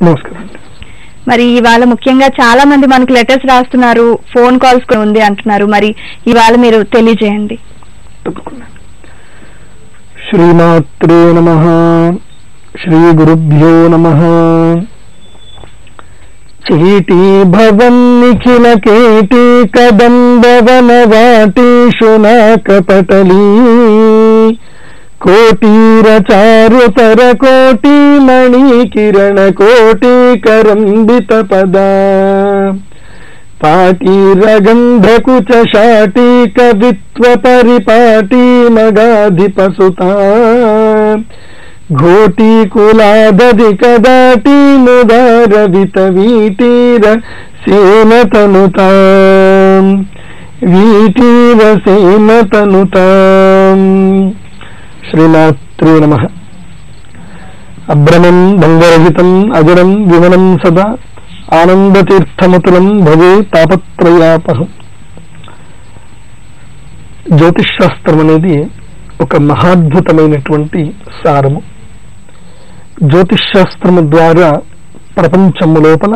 నమస్కారం. మరి ఇవాళ ముఖ్యంగా చాలా మంది మనకు లెటర్స్ రాస్తున్నారు, ఫోన్ కాల్స్ కూడా ఉంది అంటున్నారు. మరి ఇవాళ మీరు తెలియజేయండి. శ్రీమాత్రే నమః. శ్రీ గురుభ్యో నమః. చీటీ భవన్ నిఖిల కేటీ కదంబవన వాటీషు నాకపటలీ కోటీర చారుతర కోటి మణి కిరణ కోటి కరంబిత పదా పాటీరగంధకుచ శాటీ కవిత్వ పరిపాటీ మగాధిపసుతా ఘోటీ కులాదది కదాటి ముదారవిత వీటీర సేన తనుతా వీటీర సేన తనుతా. శ్రీమాత్రే నమః. అభ్రమం భంగరహితం అజరం విమనం సదా ఆనందతీర్థమతులం భవే తాపత్రయాపహం. జ్యోతిష్ శాస్త్రం అనేది ఒక మహాద్భుతమైనటువంటి సారము. జ్యోతిష్ శాస్త్రము ద్వారా ప్రపంచము లోపల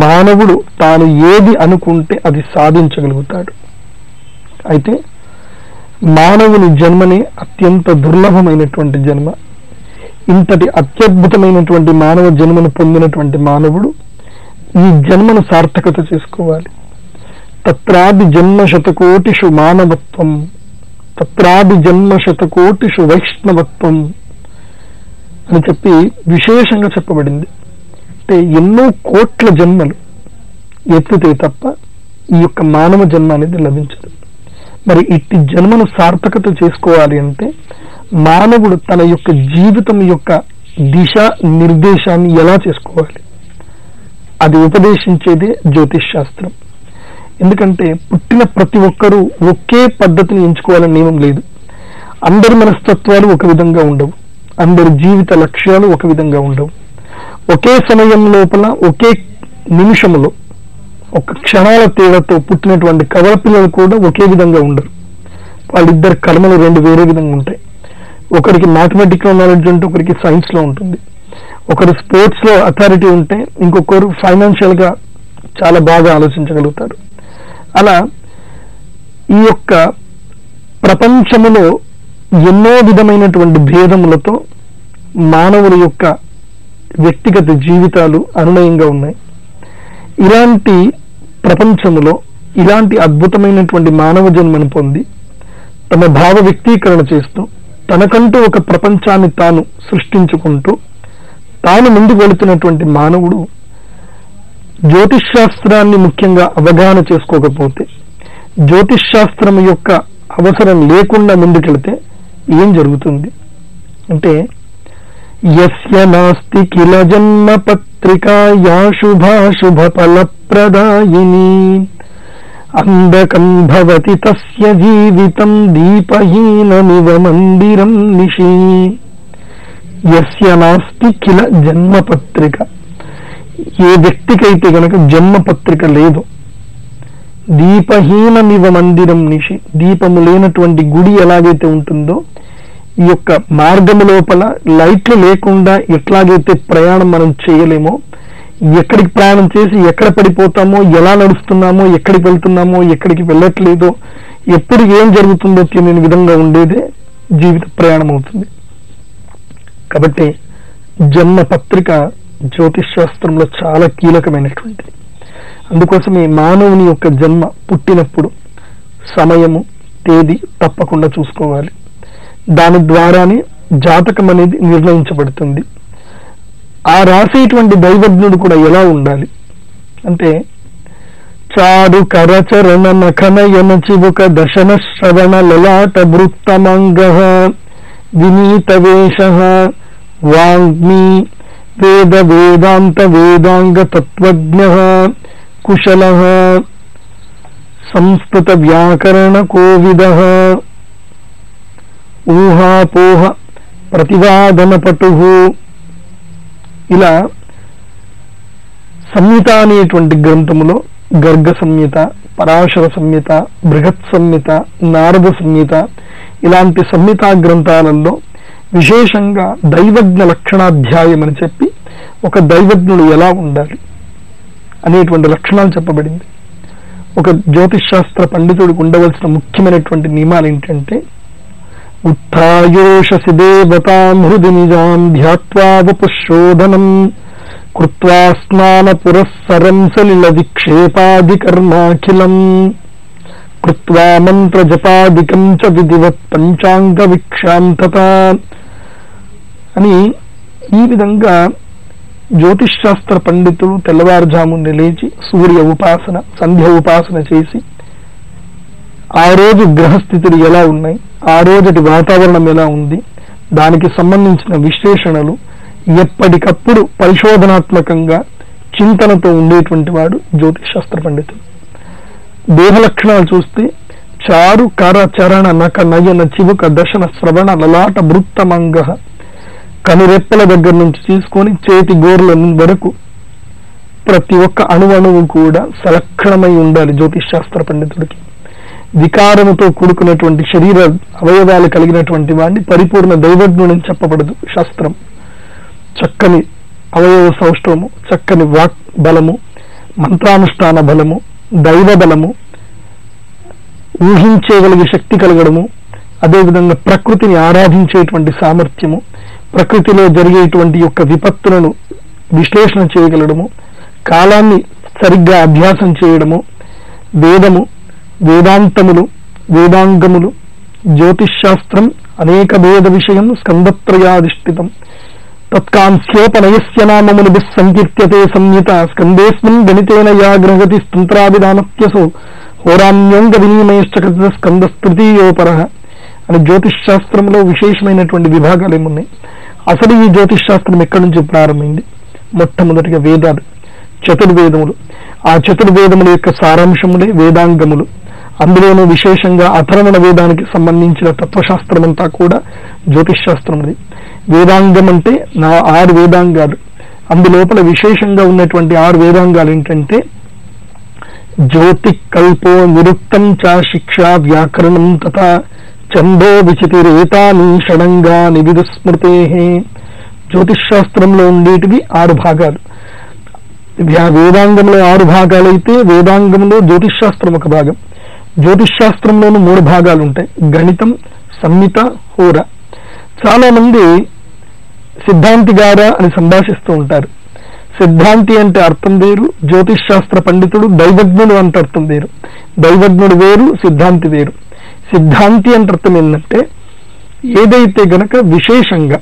మానవుడు తాను ఏది అనుకుంటే అది సాధించగలుగుతాడు. అయితే మానవుని జన్మనే అత్యంత దుర్లభమైనటువంటి జన్మ. ఇంతటి అత్యద్భుతమైనటువంటి మానవ జన్మను పొందినటువంటి మానవుడు ఈ జన్మను సార్థకత చేసుకోవాలి. తత్రాది జన్మ శతకోటిషు మానవత్వం, తత్రాది జన్మ శతకోటిషు వైష్ణవత్వం అని చెప్పి విశేషంగా చెప్పబడింది. అంటే ఎన్నో కోట్ల జన్మలు ఎత్తితే తప్ప ఈ యొక్క మానవ జన్మ అనేది లభించదు. మరి ఇట్టి జన్మను సార్థకత చేసుకోవాలి అంటే మానవుడు తన యొక్క జీవితం యొక్క దిశ నిర్దేశాన్ని ఎలా చేసుకోవాలి, అది ఉపదేశించేదే జ్యోతిష్ శాస్త్రం. ఎందుకంటే పుట్టిన ప్రతి ఒక్కరూ ఒకే పద్ధతిని ఎంచుకోవాలని నియమం లేదు. అందరి మనస్తత్వాలు ఒక విధంగా ఉండవు, అందరి జీవిత లక్ష్యాలు ఒక విధంగా ఉండవు. ఒకే సమయం లోపల ఒకే నిమిషంలో ఒక క్షణాల తేడాతో పుట్టినటువంటి కవల పిల్లలు కూడా ఒకే విధంగా ఉండరు. వాళ్ళిద్దరు కర్మలు రెండు వేరే విధంగా ఉంటాయి. ఒకరికి మ్యాథమెటికల్ నాలెడ్జ్ ఉంటే ఒకరికి సైన్స్ లో ఉంటుంది. ఒకరు స్పోర్ట్స్ లో అథారిటీ ఉంటే ఇంకొకరు ఫైనాన్షియల్ గా చాలా బాగా ఆలోచించగలుగుతారు. అలా ఈ యొక్క ప్రపంచములో ఎన్నో విధమైనటువంటి భేదములతో మానవుల యొక్క వ్యక్తిగత జీవితాలు అనునయంగా ఉన్నాయి. ఇలాంటి ప్రపంచములో ఇలాంటి అద్భుతమైనటువంటి మానవ జన్మను పొంది తమ భావ వ్యక్తీకరణ చేస్తూ తనకంటూ ఒక ప్రపంచాన్ని తాను సృష్టించుకుంటూ తాను ముందుకు వెళుతున్నటువంటి మానవుడు జ్యోతిష్ శాస్త్రాన్ని ముఖ్యంగా అవగాహన చేసుకోకపోతే, జ్యోతిష్ శాస్త్రం యొక్క అవసరం లేకుండా ముందుకెళితే ఏం జరుగుతుంది అంటే, యస్య నాస్తి కిల జన్మ పత్రికా యా శుభాశుభ ఫలప్రదాయిని అందకం భవతి తస్య జీవితం దీపహీనమివ మందిరం నిశి. యస్య నాస్తి కిల జన్మ పత్రిక, ఏ వ్యక్తికైతే గనక జన్మ పత్రిక లేదు, దీపహీనమివ మందిరం నిశి, దీపము లేనటువంటి గుడి ఎలాగైతే ఉంటుందో, ఈ యొక్క మార్గము లోపల లైట్లు లేకుండా ఎట్లాగైతే ప్రయాణం మనం చేయలేమో, ఎక్కడికి ప్రయాణం చేసి ఎక్కడ పడిపోతామో, ఎలా నడుస్తున్నామో, ఎక్కడికి వెళ్తున్నామో, ఎక్కడికి వెళ్ళట్లేదో, ఎప్పుడు ఏం జరుగుతుందో తెలియని విధంగా ఉండేదే జీవిత ప్రయాణం అవుతుంది. కాబట్టి జన్మ పత్రిక జ్యోతిష్ శాస్త్రంలో చాలా కీలకమైనటువంటిది. అందుకోసమే మానవుని యొక్క జన్మ పుట్టినప్పుడు సమయము తేదీ తప్పకుండా చూసుకోవాలి. దాని ద్వారానే జాతకం అనేది నిర్ణయించబడుతుంది. ఆ రాసేటువంటి దైవజ్ఞుడు కూడా ఎలా ఉండాలి అంటే, చారు కరచరణ నఖనయన చివుక దశన శ్రవణ లలాట వృత్తమంగ వినీత వేష వాంగ్మీ వేద వేదాంత వేదాంగ తత్వజ్ఞ కుశల సంస్కృత వ్యాకరణ కోవిద ఊహాపోహ ప్రతివాదన పటు. ఇలా సంహిత అనేటువంటి గ్రంథములో గర్గ సంహిత, పరాశర సంహిత, బృహత్ సంహిత, నారద సంహిత ఇలాంటి సంహితా గ్రంథాలలో విశేషంగా దైవజ్ఞ లక్షణాధ్యాయం అని చెప్పి ఒక దైవజ్ఞుడు ఎలా ఉండాలి అనేటువంటి లక్షణాలు చెప్పబడింది. ఒక జ్యోతిష్ శాస్త్ర పండితుడికి ఉండవలసిన ముఖ్యమైనటువంటి నియమాలు ఏంటంటే, ఉత్థాయోషసి దేవతాం హృది నిజాం ధ్యాత్వా వపుశోధనం కృత్వా స్నాన పురస్సరం సలిల విక్షేపాది కర్మాఖిలం కృత్వా మంత్ర జపాదికం చ విధివత్ పంచాంగ విక్షాంతత అని ఈ విధంగా జ్యోతిష్ శాస్త్ర పండితులు తెల్లవారుజామున లేచి సూర్య ఉపాసన, సంధ్య ఉపాసన చేసి ఆ రోజు గ్రహస్థితులు ఎలా ఉన్నాయి, ఆ రోజుటి వాతావరణం ఎలా ఉంది, దానికి సంబంధించిన విశ్లేషణలు ఎప్పటికప్పుడు పరిశోధనాత్మకంగా చింతనతో ఉండేటువంటి వాడు జ్యోతిష్ శాస్త్ర పండితుడు. దేహ లక్షణాలు చూస్తే చారు కర చరణ నక నయన చివుక దశన శ్రవణ లలాట భృత్తమంగ, కనురెప్పల దగ్గర నుంచి తీసుకొని చేతి గోర్ల వరకు ప్రతి ఒక్క అణువు కూడా సలక్షణమై ఉండాలి జ్యోతిష్ శాస్త్ర పండితుడికి. వికారముతో కూడుకున్నటువంటి శరీర అవయవాలు కలిగినటువంటి వాడిని పరిపూర్ణ దైవజ్ఞుడని చెప్పబడదు శాస్త్రం. చక్కని అవయవ సౌష్ఠవము, చక్కని వాక్ బలము, మంత్రానుష్ఠాన బలము, దైవ బలము, ఊహించేగలిగే శక్తి కలగడము, అదేవిధంగా ప్రకృతిని ఆరాధించేటువంటి సామర్థ్యము, ప్రకృతిలో జరిగేటువంటి యొక్క విపత్తులను విశ్లేషణ చేయగలడము, కాలాన్ని సరిగ్గా అభ్యాసం చేయడము, వేదము, వేదాంతములు, వేదాంగములు, జ్యోతిష్ శాస్త్రం అనేక వేద విషయం స్కందత్రయాధిష్ఠితం తత్కాంస్యోపనయస్య నామములు సంకీర్త్యతే సంహిత స్కందేస్మిన్ గణితేన యా గ్రహగతి తంత్రాభిధానత్యసో హోరాన్యోంగ వినిమయశ్చ స్కందస్తృతీయోపర అని జ్యోతిష్ శాస్త్రంలో విశేషమైనటువంటి విభాగాలు ఏమున్నాయి. అసలు ఈ జ్యోతిష్ శాస్త్రం ఎక్కడి నుంచి ప్రారంభమైంది? మొట్టమొదటిగా వేదాలు, చతుర్వేదములు. ఆ చతుర్వేదముల యొక్క సారాంశములే వేదాంగములు. అందులోనూ విశేషంగా అథర్వణ వేదానికి సంబంధించిన తత్వశాస్త్రం అంతా కూడా జ్యోతిష్ శాస్త్రముది. వేదాంగం అంటే 6 వేదాంగాలు. అందులోపల విశేషంగా ఉన్నటువంటి 6 వేదాంగాలు ఏంటంటే జ్యోతి కల్పో నిరుక్తం చ శిక్ష వ్యాకరణం తథా చందో విచితిరేతాని షడంగాని విదుస్మృతే. జ్యోతిష్ శాస్త్రంలో ఉండేటివి 6 భాగాలు. వేదాంగంలో 6 భాగాలైతే వేదాంగంలో జ్యోతిష్ శాస్త్రం ఒక భాగం. జ్యోతిష్ శాస్త్రంలోనూ 3 భాగాలు ఉంటాయి, గణితం, సంహిత, హోర. చాలా మంది సిద్ధాంతి గారా అని సంభాషిస్తూ ఉంటారు. సిద్ధాంతి అంటే అర్థం వేరు, జ్యోతిష్ శాస్త్ర పండితుడు దైవజ్ఞుడు అంటే అర్థం వేరు. దైవజ్ఞుడు వేరు, సిద్ధాంతి వేరు. సిద్ధాంతి అంటే అర్థం ఏంటంటే ఏదైతే గనక విశేషంగా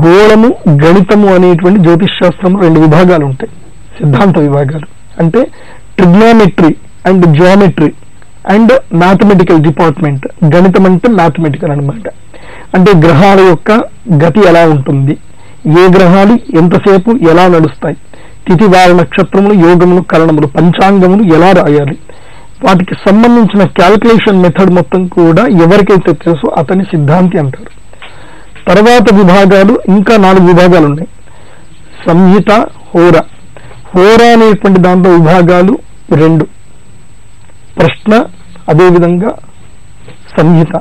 గోళము, గణితము అనేటువంటి జ్యోతిష్ శాస్త్రంలో 2 విభాగాలు ఉంటాయి, సిద్ధాంత విభాగాలు. అంటే trigonometry and geometry and mathematical department. గణితం అంటే మ్యాథమెటికల్ అనమాట. అంటే గ్రహాల యొక్క గతి ఎలా ఉంటుంది, ఏ గ్రహాలు ఎంతసేపు ఎలా నడుస్తాయి, తిథి వార నక్షత్రములు, యోగములు, కరణములు, పంచాంగములు ఎలా రాయాలి, వాటికి సంబంధించిన క్యాల్కులేషన్ మెథడ్ మొత్తం కూడా ఎవరికైతే తెలుసో అతని సిద్ధాంతి అంటారు. తర్వాత విభాగాలు ఇంకా 4 విభాగాలు ఉన్నాయి, సంహిత, హోర. హోర అనేటువంటి దాంట్లో విభాగాలు 2, ప్రశ్న, అదేవిధంగా సంహిత.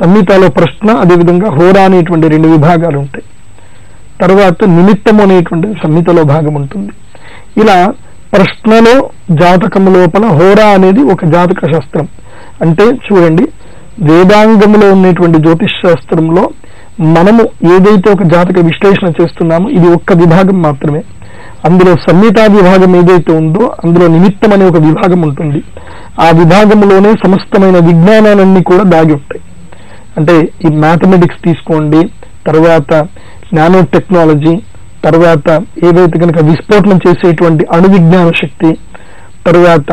సంహితలో ప్రశ్న, అదేవిధంగా హోర అనేటువంటి 2 విభాగాలు ఉంటాయి. తర్వాత నిమిత్తము అనేటువంటి సంహితలో భాగం ఉంటుంది. ఇలా ప్రశ్నలో జాతకం లోపల హోర అనేది ఒక జాతక శాస్త్రం. అంటే చూడండి, వేదాంగంలో ఉన్నటువంటి జ్యోతిష్ శాస్త్రంలో మనము ఏదైతే ఒక జాతక విశ్లేషణ చేస్తున్నామో ఇది ఒక్క విభాగం మాత్రమే. అందులో సంహితా విభాగం ఏదైతే ఉందో అందులో నిమిత్తం అనే ఒక విభాగం ఉంటుంది. ఆ విభాగంలోనే సమస్తమైన విజ్ఞానాలన్నీ కూడా దాగి ఉంటాయి. అంటే ఈ మ్యాథమెటిక్స్ తీసుకోండి, తర్వాత నానో టెక్నాలజీ, తర్వాత ఏవైతే కనుక విస్ఫోటనం చేసేటువంటి అణు విజ్ఞాన శక్తి, తర్వాత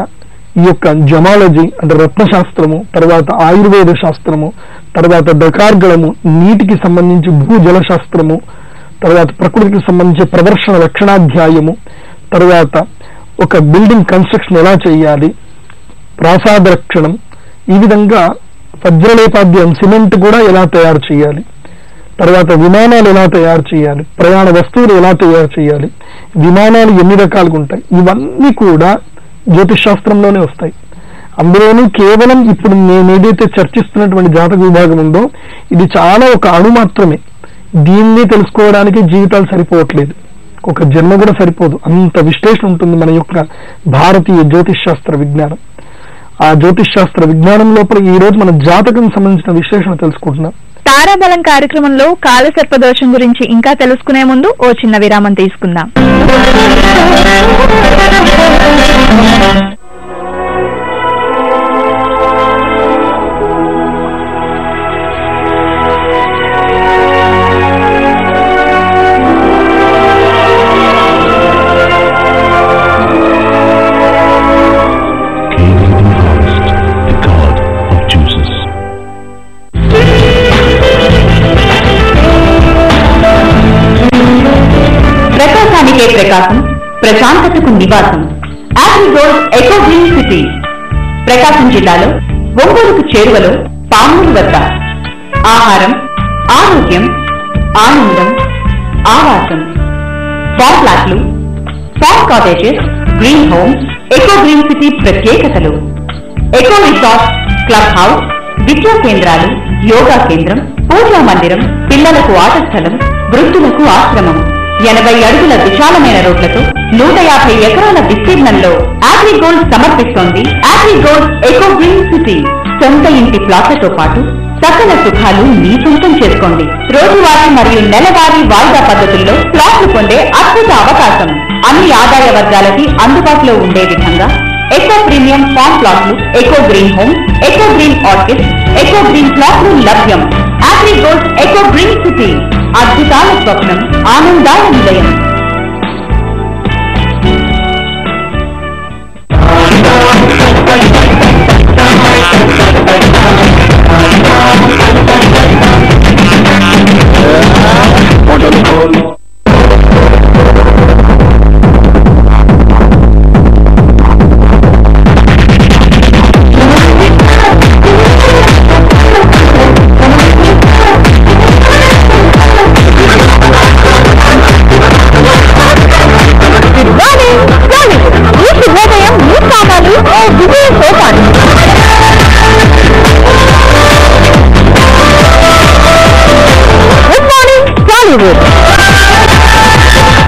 ఈ యొక్క జమాలజీ అంటే రత్నశాస్త్రము, తర్వాత ఆయుర్వేద శాస్త్రము, తర్వాత దకార్గళము, నీటికి సంబంధించి భూజల శాస్త్రము, తర్వాత ప్రకృతికి సంబంధించి ప్రదర్శన లక్షణాధ్యాయము, తర్వాత ఒక బిల్డింగ్ కన్స్ట్రక్షన్ ఎలా చేయాలి, ప్రాసాద రక్షణం, ఈ విధంగా వజ్రలేపాద్యం సిమెంట్ కూడా ఎలా తయారు చేయాలి, తర్వాత విమానాలు ఎలా తయారు చేయాలి, ప్రయాణ వస్తువులు ఎలా తయారు చేయాలి, విమానాలు ఎన్ని రకాలుగా ఉంటాయి, ఇవన్నీ కూడా జ్యోతిష్ శాస్త్రంలోనే వస్తాయి. అందులోనూ కేవలం ఇప్పుడు నేను ఏదైతే చర్చిస్తున్నటువంటి జాతక విభాగం ఉందో ఇది చాలా ఒక అణు మాత్రమే. దీన్ని తెలుసుకోవడానికి జీవితాలు సరిపోవట్లేదు, ఒక జన్మ కూడా సరిపోదు, అంత విశ్లేషణ ఉంటుంది మన యొక్క భారతీయ జ్యోతిష్ శాస్త్ర విజ్ఞానం. ఆ జ్యోతిష్ శాస్త్ర విజ్ఞానం లోపల ఈ రోజు మన జాతకం సంబంధించిన విశ్లేషణ తెలుసుకుంటున్నాం. తారాబలం కార్యక్రమంలో కాలసర్ప దోషం గురించి ఇంకా తెలుసుకునే ముందు ఓ చిన్న విరామం తీసుకుందాం. ప్రకాశం, ప్రశాంతతకు నివాసం. AgriGold eco green city Prakasam జిల్లాలో ఒంగోలుకు చేరువలో పామూరు వద్ద. ఆహారం, ఆరోగ్యం, ఆనందం, ఆవాసం. ఫామ్ ఫ్లాట్లు, farm cottages, green homes. Eco green city ప్రత్యేకతలు: ఎకో రిసార్ట్, క్లబ్ హౌస్, విద్యా కేంద్రాలు, యోగా కేంద్రం, పూజా మందిరం, పిల్లలకు ఆట స్థలం, వృద్ధులకు ఆశ్రమం. 80 అడుగుల విశాలమైన రోడ్లతో 150 ఎకరాల విస్తీర్ణంలో అగ్రిగోల్డ్ సమర్పిస్తోంది అగ్రిగోల్డ్ ఎకో గ్రీన్ సిటీ. సొంత ఇంటి ప్లాట్లతో పాటు సకల సుఖాలు మీ సొంతం చేసుకోండి. రోజువారీ మరియు నెలవారీ వాయిదా పద్ధతుల్లో ప్లాట్లు పొందే అద్భుత అవకాశం. అన్ని ఆదాయ వర్గాలకి అందుబాటులో ఉండే విధంగా ఎకో ప్రీమియం ఫామ్ ప్లాట్లు, eco green homes, eco green orchids, eco green ప్లాట్లు లభ్యం. Agrigold eco green city. అద్భుతాల స్వప్నం, ఆనందాల నిలయం.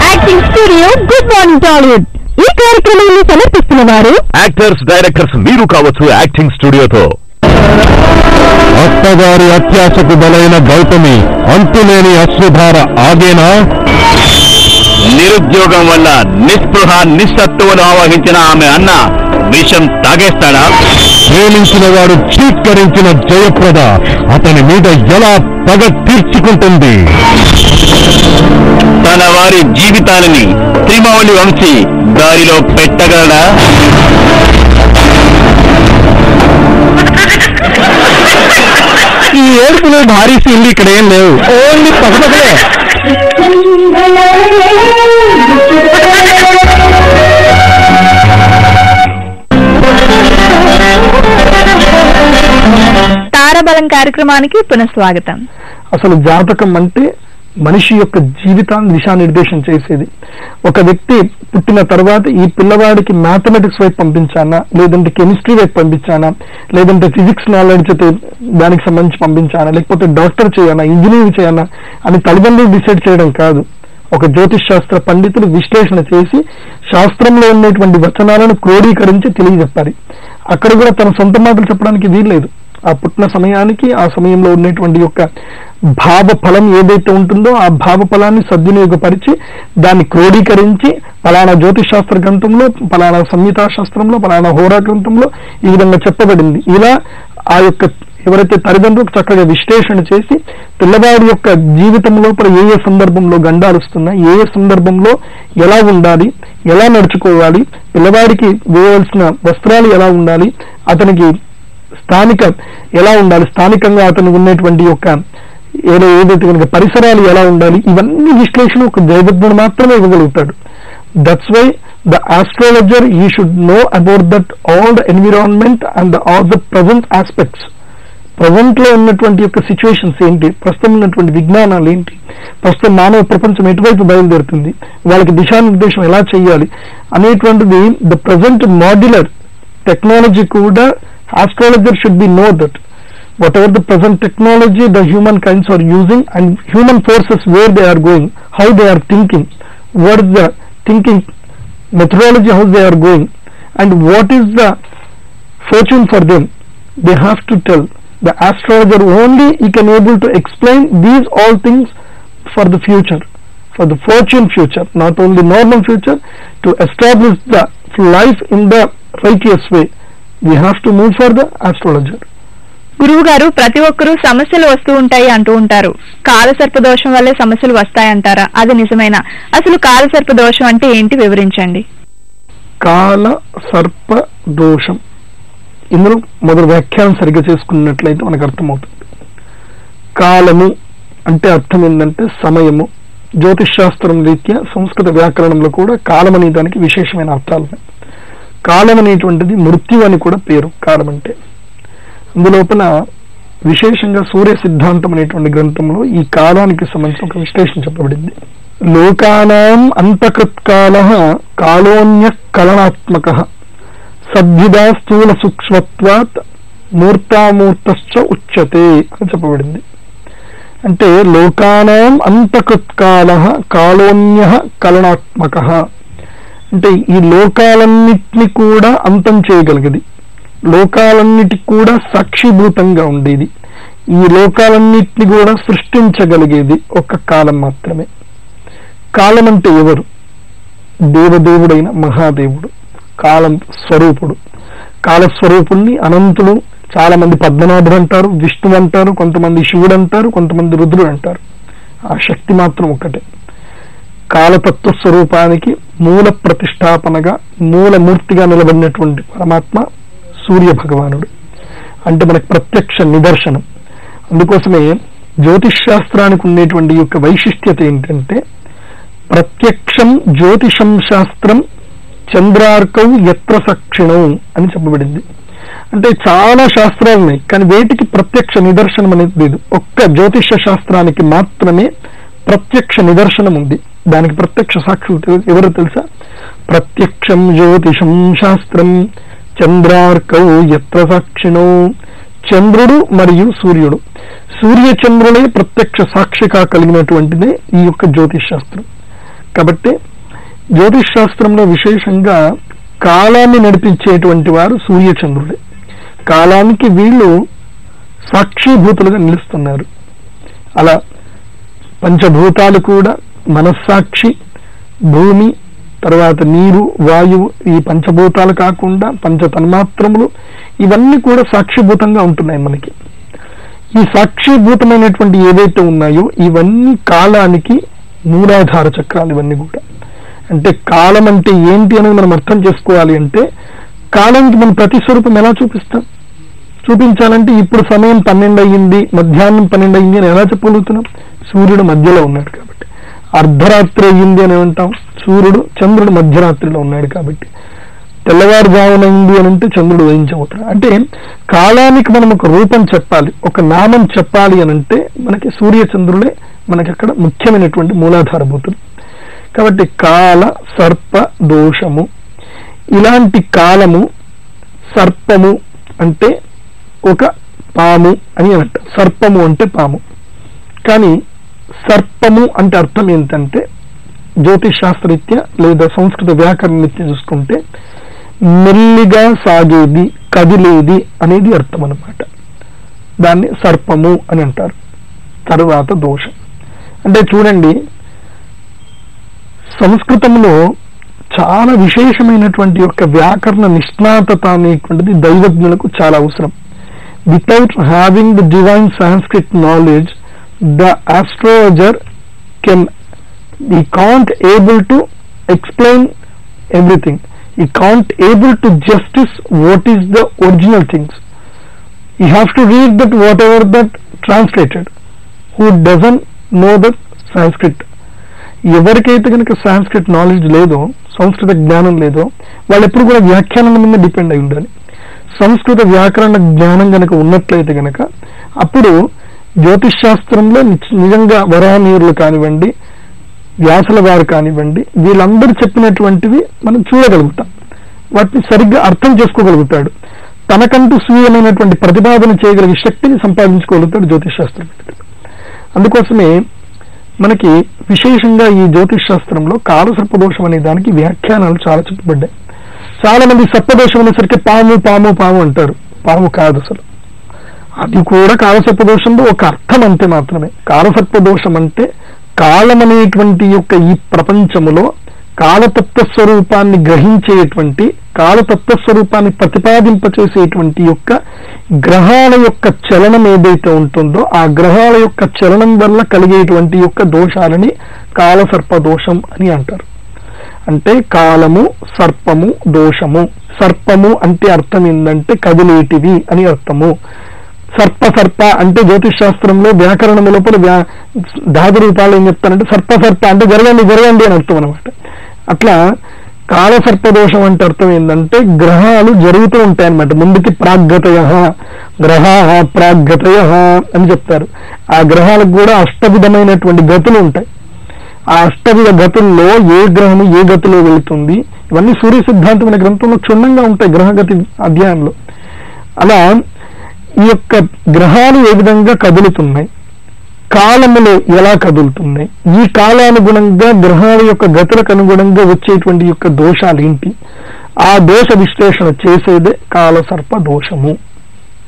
Acting studio good morning Tollywood. ఈ కార్యక్రమాన్ని సమర్పిస్తున్న వారు యాక్టర్స్, డైరెక్టర్స్ మీరు కావచ్చు యాక్టింగ్ స్టూడియోతో. అత్తగారి అత్యాశకు బలైన గౌతమి అంతులేని అశ్రుధార ఆగేనా? నిరుద్యోగం వల్ల నిస్పృహ నిస్సత్తువను ఆవహించిన ఆమె అన్న విషం తాగేస్తాడా? ప్రేమించిన వాడు చీత్కరించిన జయప్రద అతని మీద ఎలా పగ తీర్చుకుంటుంది? తన వారి జీవితాలని త్రిమౌళి వంశీ దారిలో పెట్టగలడా? ఈ ఏడుపులో భారీ సీన్లు ఇక్కడ ఏం లేవు, ఓన్లీ పగలే. తారాబలం కార్యక్రమానికి పునఃస్వాగతం. అసలు జాతకం అంటే మనిషి యొక్క జీవితాన్ని దిశానిర్దేశం చేసేది. ఒక వ్యక్తి పుట్టిన తర్వాత ఈ పిల్లవాడికి మ్యాథమెటిక్స్ వైపు పంపించానా, లేదంటే కెమిస్ట్రీ వైపు పంపించానా, లేదంటే ఫిజిక్స్ నాలెడ్జ్ దానికి సంబంధించి పంపించానా, లేకపోతే డాక్టర్ చేయాలా, ఇంజనీరింగ్ చేయాలా అని తల్లిదండ్రులు డిసైడ్ చేయడం కాదు. ఒక జ్యోతిష్ శాస్త్ర పండితులు విశ్లేషణ చేసి శాస్త్రంలో ఉన్నటువంటి వచనాలను క్రోడీకరించి తెలియజెప్పాలి. అక్కడ కూడా తన సొంత మాటలు చెప్పడానికి వీల్లేదు. ఆ పుట్టిన సమయానికి ఆ సమయంలో ఉన్నటువంటి యొక్క భావ ఫలం ఏదైతే ఉంటుందో ఆ భావ ఫలాన్ని సద్వినియోగపరిచి దాన్ని క్రోడీకరించి ఫలానా జ్యోతిష్ శాస్త్ర గ్రంథంలో, ఫలానా సంహితా శాస్త్రంలో, ఫలానా హోరా గ్రంథంలో ఈ విధంగా చెప్పబడింది. ఇలా ఆ యొక్క ఎవరైతే తల్లిదండ్రులకు చక్కగా విశ్లేషణ చేసి పిల్లవాడి యొక్క జీవితం లోపల ఏ ఏ సందర్భంలో గండాలు వస్తున్నాయి, ఏ ఏ సందర్భంలో ఎలా ఉండాలి, ఎలా నడుచుకోవాలి, పిల్లవాడికి వేయవలసిన వస్త్రాలు ఎలా ఉండాలి, అతనికి స్థానిక ఎలా ఉండాలి, స్థానికంగా అతనికి ఉన్నటువంటి యొక్క ఏదైతే కనుక పరిసరాలు ఎలా ఉండాలి, ఇవన్నీ విశ్లేషణ ఒక దైవజ్ఞుడు మాత్రమే ఇవ్వగలుగుతాడు. That's why the astrologer you should know about that all the environment and all the present aspects. Present లో ఉన్నటువంటి యొక్క సిచ్యువేషన్స్ ఏంటి, ప్రస్తుతం ఉన్నటువంటి విజ్ఞానాలు ఏంటి, ప్రస్తుతం మానవ ప్రపంచం ఎటువైపు బయలుదేరుతుంది, వాళ్ళకి దిశానిర్దేశం ఎలా చేయాలి అనేటువంటిది ద ప్రజెంట్ మాడ్యులర్ టెక్నాలజీ కూడా astrologer should be know that. whatever the present technology the human kinds are using, and human forces, where they are going, how they are thinking, what is the thinking methodology, how they are going, and what is the fortune for them, they have to tell. The astrologer only he can able to explain these all things for the future, for the fortune future, not only normal future. To establish the life in the righteous way, we have to move for the astrologer. గురువు గారు, ప్రతి ఒక్కరూ సమస్యలు వస్తూ ఉంటాయి అంటూ ఉంటారు. కాలసర్ప దోషం వల్లే సమస్యలు వస్తాయంటారా? అది నిజమేనా? అసలు కాలసర్ప దోషం అంటే ఏంటి, వివరించండి. కాల సర్ప దోషం, ఇందులో మొదటి వ్యాఖ్యానం సరిగ్గా చేసుకున్నట్లయితే మనకు అర్థమవుతుంది. కాలము అంటే అర్థం ఏంటంటే సమయము. జ్యోతిష్ శాస్త్రం రీత్యా సంస్కృత వ్యాకరణంలో కూడా కాలం అనే దానికి విశేషమైన అర్థాలు ఉన్నాయి. కాలం అనేటువంటిది మృత్యు అని కూడా పేరు. కాలం అంటే అందులోపల విశేషంగా సూర్య సిద్ధాంతం అనేటువంటి గ్రంథంలో ఈ కాలానికి సంబంధించిన ఒక విశ్లేషణ చెప్పబడింది. లోకానాం అంతకృత్కాలః కాలోన్యః కలనాత్మకః సద్భిదా స్థూల సూక్ష్మత్వాత్ మూర్తామూర్తశ్చ ఉచ్యతే అని చెప్పబడింది. అంటే లోకానాం అంతకృత్కాలః కాలోన్యః కలనాత్మకః అంటే ఈ లోకాలన్నిటినీ కూడా అంతం చేయగలిగేది, లోకాలన్నిటికి కూడా సాక్షిభూతంగా ఉండేది, ఈ లోకాలన్నిటిని కూడా సృష్టించగలిగేది ఒక కాలం మాత్రమే. కాలం అంటే ఎవరు? దేవదేవుడైన మహాదేవుడు, కాలం స్వరూపుడు. కాలస్వరూపుణ్ణి అనంతుడు, చాలా మంది పద్మనాభుడు అంటారు, విష్ణువు అంటారు, కొంతమంది శివుడు అంటారు, కొంతమంది రుద్రుడు అంటారు. ఆ శక్తి మాత్రం ఒక్కటే. కాలతత్వ స్వరూపానికి మూల ప్రతిష్టాపనగా మూలమూర్తిగా నిలబడినటువంటి పరమాత్మ సూర్య భగవానుడు, అంటే మనకు ప్రత్యక్ష నిదర్శనం. అందుకోసమే జ్యోతిష్ శాస్త్రానికి ఉండేటువంటి యొక్క వైశిష్ట్యత ఏంటంటే ప్రత్యక్షం జ్యోతిషం శాస్త్రం చంద్రార్కౌ యత్ర సక్షిణం అని చెప్పబడింది. అంటే చాలా శాస్త్రాలు ఉన్నాయి, కానీ వేటికి ప్రత్యక్ష నిదర్శనం అనేది లేదు. ఒక్క జ్యోతిష శాస్త్రానికి మాత్రమే ప్రత్యక్ష నిదర్శనం ఉంది. దానికి ప్రత్యక్ష సాక్షులు ఎవరు తెలుసా? ప్రత్యక్షం జ్యోతిషం శాస్త్రం చంద్రార్కౌ యత్ర సాక్షిణో. చంద్రుడు మరియు సూర్యుడు, సూర్య చంద్రులే ప్రత్యక్ష సాక్షిగా కలిగినటువంటిదే ఈ యొక్క జ్యోతిష్ శాస్త్రం. కాబట్టి జ్యోతిష్ శాస్త్రంలో విశేషంగా కాలాన్ని నడిపించేటువంటి వారు సూర్య చంద్రులే. కాలానికి వీళ్ళు సాక్షిభూతులుగా నిలుస్తున్నారు. అలా పంచభూతాలు కూడా మనస్సాక్షి, భూమి, తర్వాత నీరు, వాయువు, ఈ పంచభూతాలు కాకుండా పంచ తన్మాత్రములు ఇవన్నీ కూడా సాక్షిభూతంగా ఉంటున్నాయి మనకి. ఈ సాక్షిభూతమైనటువంటి ఏవైతే ఉన్నాయో ఇవన్నీ కాలానికి మూలాధార చక్రాలు. ఇవన్నీ కూడా అంటే కాలం అంటే ఏంటి అనేది మనం అర్థం చేసుకోవాలి. అంటే కాలానికి మనం ప్రతిస్వరూపం ఎలా చూపించాలంటే ఇప్పుడు సమయం 12 అయ్యింది, మధ్యాహ్నం 12 అయ్యింది అని ఎలా చెప్పగలుగుతున్నాం? సూర్యుడు మధ్యలో ఉన్నాడు కాబట్టి. అర్ధరాత్రి అయ్యింది అని అంటాం, సూర్యుడు చంద్రుడు మధ్యరాత్రిలో ఉన్నాడు కాబట్టి. తెల్లవారుజామునైంది అని అంటే చంద్రుడు ఉదయించబోతున్నాడు. అంటే కాలానికి మనం ఒక రూపం చెప్పాలి, ఒక నామం చెప్పాలి అని అంటే మనకి సూర్య చంద్రులే మనకి అక్కడ ముఖ్యమైనటువంటి మూలాధారభూతులు. కాబట్టి కాల సర్ప దోషము, ఇలాంటి కాలము, సర్పము అంటే ఒక పాము అని అంట. సర్పము అంటే పాము, కానీ సర్పము అంటే అర్థం ఏంటంటే జ్యోతిష్ శాస్త్రరీత్యా లేదా సంస్కృత వ్యాకరణ రీత్యా చూసుకుంటే మెల్లిగా సాగేది, కదిలేది అనేది అర్థం అన్నమాట. దాన్ని సర్పము అని అంటారు. తరువాత దోషం అంటే చూడండి, సంస్కృతంలో చాలా విశేషమైనటువంటి యొక్క వ్యాకరణ నిష్ణాతత అనేటువంటిది దైవజ్ఞులకు చాలా అవసరం. Without having the divine Sanskrit knowledge, the astrologer he can't able to explain everything. He can't able to justice what is the original things. He has to read that whatever that translated. Who doesn't know the Sanskrit, ఎవరికైతే కనుక Sanskrit knowledge లేదో, సంస్కృత జ్ఞానం లేదో, వాళ్ళు ఎప్పుడు కూడా వ్యాఖ్యానం మీద డిపెండ్ అయి ఉండాలి. సంస్కృత వ్యాకరణ జ్ఞానం కనుక ఉన్నట్లయితే కనుక అప్పుడు జ్యోతిష్ శాస్త్రంలో నిజంగా వరాహమీరులు కానివ్వండి, వ్యాసుల వారు కానివ్వండి, వీళ్ళందరూ చెప్పినటువంటివి మనం చూడగలుగుతాం, వాటిని సరిగ్గా అర్థం చేసుకోగలుగుతాడు. తనకంటూ స్వీయమైనటువంటి ప్రతిపాదన చేయగలిగే శక్తిని సంపాదించుకోగలుగుతాడు జ్యోతిష్ శాస్త్రం. అందుకోసమే మనకి విశేషంగా ఈ జ్యోతిష్ శాస్త్రంలో కాలసర్పదోషం అనే దానికి వ్యాఖ్యానాలు చాలా చెప్పబడ్డాయి. చాలా మంది సర్పదోషం అనేసరికి పాము పాము పాము అంటారు. పాము కాదు అసలు, అది కూడా కాలసర్పదోషంలో ఒక అర్థం అంతే మాత్రమే. కాలసర్పదోషం అంటే కాలం అనేటువంటి యొక్క ఈ ప్రపంచములో కాలతత్వ స్వరూపాన్ని గ్రహించేటువంటి, కాలతత్వ స్వరూపాన్ని ప్రతిపాదింపచేసేటువంటి యొక్క గ్రహాల యొక్క చలనం ఏదైతే ఉంటుందో ఆ గ్రహాల యొక్క చలనం వల్ల కలిగేటువంటి యొక్క దోషాలని కాలసర్పదోషం అని అంటారు. అంటే కాలము, సర్పము, దోషము. సర్పము అంటే అర్థం ఏంటంటే కదిలేటివి అని అర్థము. సర్ప అంటే జ్యోతిష్ శాస్త్రంలో వ్యాకరణం లోపల ధాతు రూపాలు ఏం చెప్తారంటే సర్ప అంటే జరగండి జరగండి అని అర్థం అనమాట. అట్లా కాలసర్పదోషం అంటే అర్థం ఏంటంటే గ్రహాలు జరుగుతూ ఉంటాయన్నమాట. ముందుకి ప్రాగ్గతయ, గ్రహా ప్రాగ్గతయ అని చెప్తారు. ఆ గ్రహాలకు కూడా అష్టవిధమైనటువంటి గతులు ఉంటాయి. ఆ అష్టవిధ గతుల్లో ఏ గ్రహము ఏ గతిలో వెళుతుంది ఇవన్నీ సూర్య సిద్ధాంతం అనే గ్రంథంలో క్షుణ్ణంగా ఉంటాయి గ్రహగతి అధ్యాయంలో. అలా ఈ యొక్క గ్రహాలు ఏ విధంగా కదులుతున్నాయి, కాలములో ఎలా కదులుతున్నాయి, ఈ కాలానుగుణంగా గ్రహాల యొక్క గతులకు అనుగుణంగా వచ్చేటువంటి యొక్క దోషాలు ఏంటి, ఆ దోష విశ్లేషణ చేసేదే కాలసర్ప దోషము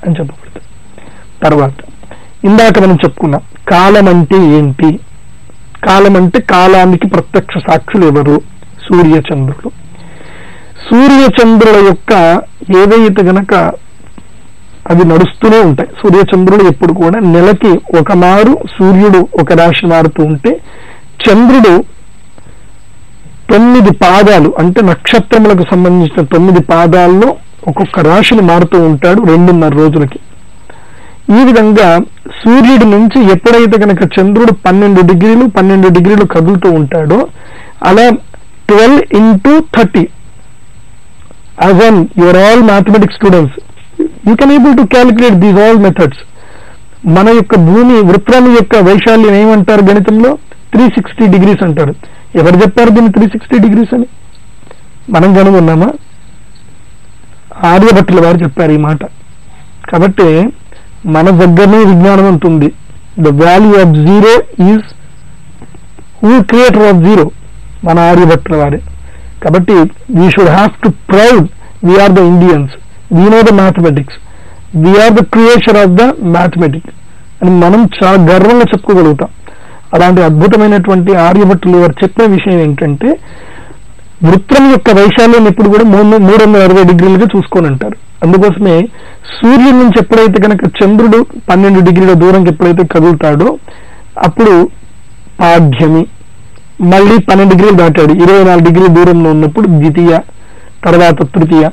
అని చెప్పబడుతుంది. తర్వాత ఇందాక మనం చెప్పుకున్నాం కాలం అంటే ఏంటి. కాలం అంటే కాలానికి ప్రత్యక్ష సాక్షులు ఎవరు? సూర్యచంద్రులు. సూర్యచంద్రుల యొక్క ఏదైతే గనక అవి నడుస్తూనే ఉంటాయి. సూర్యచంద్రుడు ఎప్పుడు కూడా నెలకి ఒక మారు సూర్యుడు ఒక రాశి మారుతూ ఉంటే చంద్రుడు 9 పాదాలు అంటే నక్షత్రములకు సంబంధించిన 9 పాదాల్లో ఒక్కొక్క రాశిని మారుతూ ఉంటాడు 2.5 రోజులకి. ఈ విధంగా సూర్యుడి నుంచి ఎప్పుడైతే కనుక చంద్రుడు 12 డిగ్రీలు కదులుతూ ఉంటాడో అలా 12 into 30 as an you are all mathematics students, you can able to calculate these all methods. మన యొక్క భూమి వృత్తాల యొక్క వైశాల్యం ఏమంటారు గణితంలో? 360 degrees అంటారు. ఎవరు చెప్పారు దీన్ని 360 degrees అని? మనం కనుగొన్నామా? ఆర్యభట్టుల వారు చెప్పారు ఈ మాట. కాబట్టి మన దగ్గరనే విజ్ఞానం ఉంటుంది. The value of zero is who creator of zero, మన ఆర్యభట్టుల వారే. కాబట్టి we should have to proud we are the Indians, we know the mathematics, we are the creation of the mathematics అని మనం చాలా గర్వంగా చెప్పుకోగలుగుతాం. అలాంటి అద్భుతమైనటువంటి ఆర్యభట్టులు వారు చెప్పే విషయం ఏంటంటే వృత్తం యొక్క వైశాల్యం ఎప్పుడు కూడా 360 డిగ్రీలుగా చూసుకొని అంటారు. అందుకోసమే సూర్యుడి నుంచి ఎప్పుడైతే కనుక చంద్రుడు 12 డిగ్రీల దూరంకి ఎప్పుడైతే కదులుతాడో అప్పుడు పాఠ్యమి, మళ్ళీ 12 డిగ్రీలు దాటాడు 24 డిగ్రీల దూరంలో ఉన్నప్పుడు ద్వితీయ, తర్వాత తృతీయ.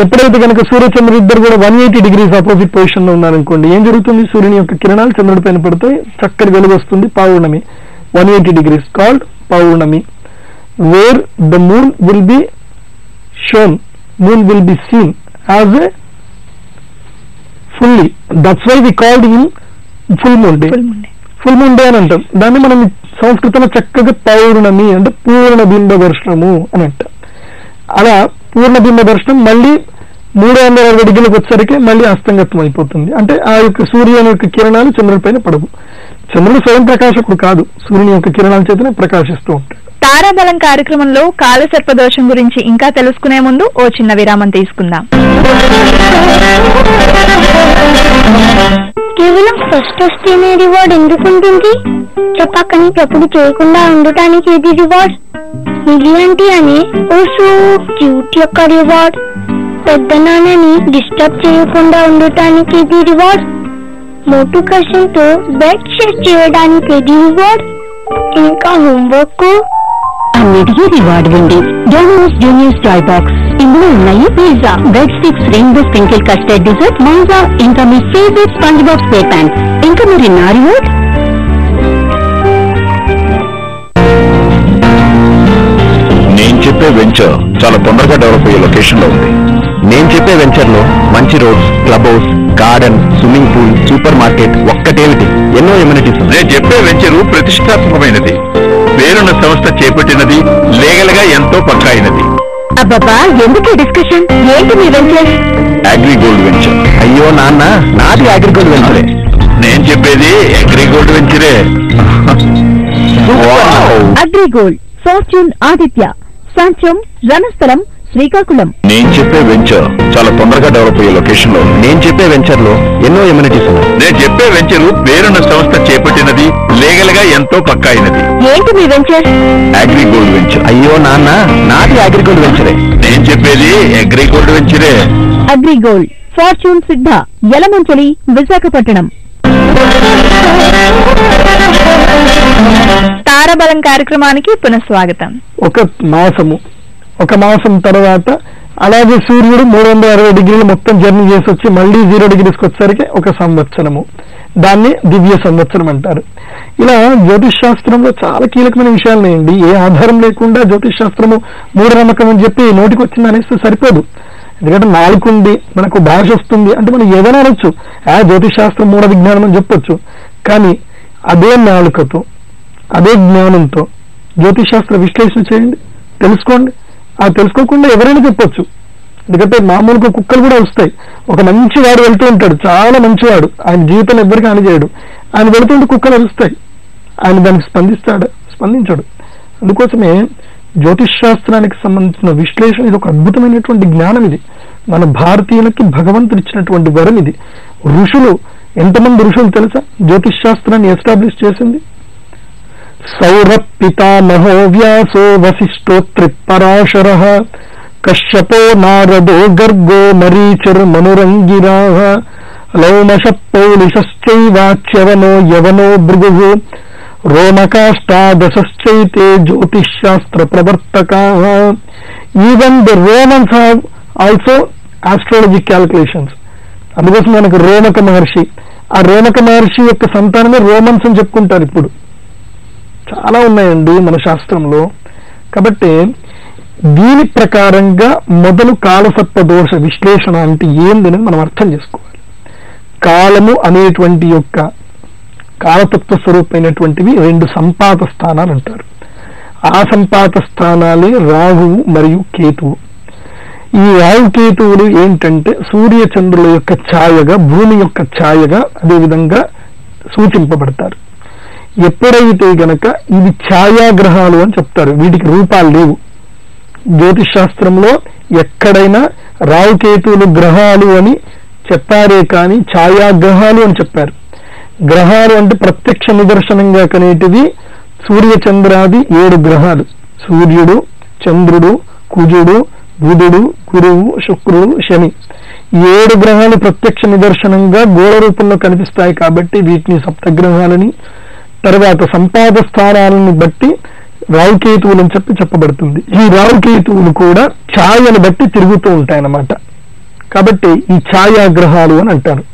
ఎప్పుడైతే కనుక సూర్యచంద్రుడు ఇద్దరు కూడా 180 డిగ్రీస్ ఆపోజిట్ పొజిషన్ లో ఉన్నారనుకోండి, ఏం జరుగుతుంది? సూర్యుని యొక్క కిరణాలు చంద్రుడి పైన పడతాయి, చక్కటి వెలుగు వస్తుంది, పౌర్ణమి. 180 డిగ్రీస్ కాల్డ్ పౌర్ణమి, where the moon will be shown, moon will be seen as a fully. That's why we called him full moon day. Full moon day అని అంటాం. దాన్ని మనం సంస్కృతంలో చక్కగా పౌర్ణమి అంటే పూర్ణ బింబ దర్శనము అని అంటాం. అలా పూర్ణ బింబ దర్శనం మళ్ళీ 360 డిగ్రీలకు వచ్చేసరికి మళ్ళీ అస్తంగత్వం అయిపోతుంది. అంటే ఆ యొక్క సూర్యుని యొక్క కిరణాలు చంద్రుడి పైన పడవు. చంద్రుడు స్వయం ప్రకాశకుడు కాదు, సూర్యుని యొక్క కిరణాల చేతనే ప్రకాశిస్తూ ఉంటాడు. తారాబలం కార్యక్రమంలో కాలసర్పదోషం గురించి ఇంకా తెలుసుకునే ముందు ఓ చిన్న విరామం తీసుకుందాం. కేవలం ఫస్ట్ వస్తేనే రివార్డ్ ఎందుకు ఉంటుంది? చెప్పకని ఎప్పుడు చేయకుండా ఉండటానికి ఇది రివార్డ్. మిలియంటీ అని ఓ సో క్యూట్ యొక్క రివార్డ్. పెద్ద నాన్నని డిస్టర్బ్ చేయకుండా ఉండటానికి ఇది రివార్డ్. మోటు కషన్తో బెడ్ షేర్ చేయడానికి ఇది రివార్డ్. ఇంకా హోంవర్క్ అన్నిటికీ రివార్డ్ ఉంది. డోమినోస్ జూనియర్ టాయ్ బాక్స్, ఇందులో ఉన్నాయి pizza, bread sticks, rainbow sprinkle custard dessert, మైజా, ఇంకా మీ favourite sponge box play pans. ఇంకా మరి నా రివార్డ్ నేను చెప్పే వెంచర్ చాలా తొందరగా డెవలప్ అయ్యే లొకేషన్ లో ఉంది. నేను చెప్పే వెంచర్ లో మంచి roads, clubhouse, garden, swimming pool, supermarket, ఒక్కటేమిటి ఎన్నో ఎమ్యూనిటీస్. నేను చెప్పే వెంచరు ప్రతిష్టాత్మకమైనది, పేరున్న సంస్థ చేపట్టినది, లీగల్ గా ఎంతో పక్కా అయినది. అబ్బబ్బా ఎందుకు డిస్కషన్? ఏంటి మీ వెంచర్? అగ్రిగోల్డ్ వెంచర్. అయ్యో నాన్న, నాది అగ్రిగోల్డ్ వెంచరే. నేను చెప్పేది అగ్రిగోల్డ్ వెంచరే. అగ్రిగోల్డ్, ఫార్చ్యూన్ ఆదిత్య, సాంచం, రణస్థలం, శ్రీకాకుళం. నేను చెప్పే వెంచర్ చాలా తొందరగా డెవలప్ అయ్యే లొకేషన్ లో. నేను చెప్పే వెంచర్ లో ఎన్నో ఎమ్యూనిటీస్ ఉన్నాయి. నేను చెప్పే వెంచర్ పేరున్న సంస్థ చేపట్టినది, లీగల్ గా ఎంతో పక్కా అయినది. ఏంటి మీ వెంచర్? అగ్రిగోల్డ్ వెంచర్. అయ్యో నాన్న, నాది అగ్రిగోల్డ్ వెంచరే. నేను చెప్పేది అగ్రిగోల్డ్ వెంచరే. అగ్రిగోల్డ్, ఫార్చ్యూన్ సిద్ధ, యలమంచలి, విశాఖపట్నం. తారాబలం కార్యక్రమానికి పునఃస్వాగతం. ఒక మాసం తర్వాత అలాగే సూర్యుడు 360 డిగ్రీలు మొత్తం జర్నీ చేసి వచ్చి మళ్ళీ 0 డిగ్రీస్కి వచ్చేసరికి ఒక సంవత్సరము. దాన్ని దివ్య సంవత్సరం అంటారు. ఇలా జ్యోతిష్ శాస్త్రంలో చాలా కీలకమైన విషయాలు ఉన్నాయండి. ఏ ఆధారం లేకుండా జ్యోతిష్ శాస్త్రము మూఢనమ్మకం అని చెప్పి నోటికి వచ్చింది అనేస్తే సరిపోదు. ఎందుకంటే నాలుగుండి మనకు భాష వస్తుంది అంటే మనం ఏదైనా అనొచ్చు, జ్యోతిష్ శాస్త్రం మూఢ విజ్ఞానం అని చెప్పొచ్చు. కానీ అదే నాలుకతో అదే జ్ఞానంతో జ్యోతిష్ శాస్త్ర విశ్లేషణ చేయండి, తెలుసుకోండి. ఆ తెలుసుకోకుండా ఎవరైనా చెప్పొచ్చు. ఎందుకంటే మామూలుగా కుక్కలు కూడా వస్తాయి. ఒక మంచి వాడు వెళ్తూ ఉంటాడు, చాలా మంచివాడు, ఆయన జీవితం ఎవరికి హాని చేయడు. ఆయన వెళుతుంటే కుక్కలు అరుస్తాయి, ఆయన దానికి స్పందించాడు. అందుకోసమే జ్యోతిష్ శాస్త్రానికి సంబంధించిన విశ్లేషణ ఇది ఒక అద్భుతమైనటువంటి జ్ఞానం. ఇది మన భారతీయులకి భగవంతుడు ఇచ్చినటువంటి వరం. ఇది ఋషులు, ఎంతమంది ఋషులు తెలుసా జ్యోతిష్ శాస్త్రాన్ని ఎస్టాబ్లిష్ చేసింది? సౌరభ్ పితామహో వ్యాసో వశిష్ఠోత్రిపరాశర కశ్యపో నారదో గర్గో మరీచిర్ మనురంగిరా లౌమష పౌలిశ్చైవాచ్యవనో యవనో భృగు రోమకాష్టాదశైతే జ్యోతిష్ శాస్త్ర ప్రవర్తకా. Even the Romans have also astrology calculations. అందుకోసం మనకు రోమక మహర్షి, ఆ రోమక మహర్షి యొక్క సంతానమే రోమన్స్ అని చెప్పుకుంటారు. ఇప్పుడు చాలా ఉన్నాయండి మన శాస్త్రంలో. కాబట్టి దీని ప్రకారంగా మొదలు కాలసర్ప దోష విశ్లేషణ అంటే ఏందని మనం అర్థం చేసుకోవాలి. కాలము అనేటువంటి యొక్క కాలతత్వ స్వరూపమైనటువంటివి 2 సంపాత స్థానాలు అంటారు. ఆ సంపాత స్థానాలే రాహువు మరియు కేతువు. ఈ రాహుకేతువులు ఏంటంటే సూర్య చంద్రుల యొక్క ఛాయగా, భూమి యొక్క ఛాయగా అదేవిధంగా సూచింపబడతారు. ఎప్పుడైతే గనక ఇవి ఛాయాగ్రహాలు అని చెప్తారు, వీటికి రూపాలు లేవు. జ్యోతిష్ శాస్త్రంలో ఎక్కడైనా రాహుకేతువులు గ్రహాలు అని చెప్పారే కానీ ఛాయాగ్రహాలు అని చెప్పారు. గ్రహాలు అంటే ప్రత్యక్ష నిదర్శనంగా కనేటివి సూర్య చంద్రాది 7 గ్రహాలు. సూర్యుడు, చంద్రుడు, కుజుడు, బుధుడు, గురువు, శుక్రుడు, శని. 7 గ్రహాలు ప్రత్యక్ష నిదర్శనంగా గోళ రూపంలో కనిపిస్తాయి కాబట్టి వీటిని సప్తగ్రహాలని, తర్వాత సంపాద స్థానాలను బట్టి రాహుకేతువులని చెప్పబడుతుంది. ఈ రాహుకేతువులు కూడా ఛాయను బట్టి తిరుగుతూ ఉంటాయన్నమాట. కాబట్టి ఈ ఛాయాగ్రహాలు అని అంటారు.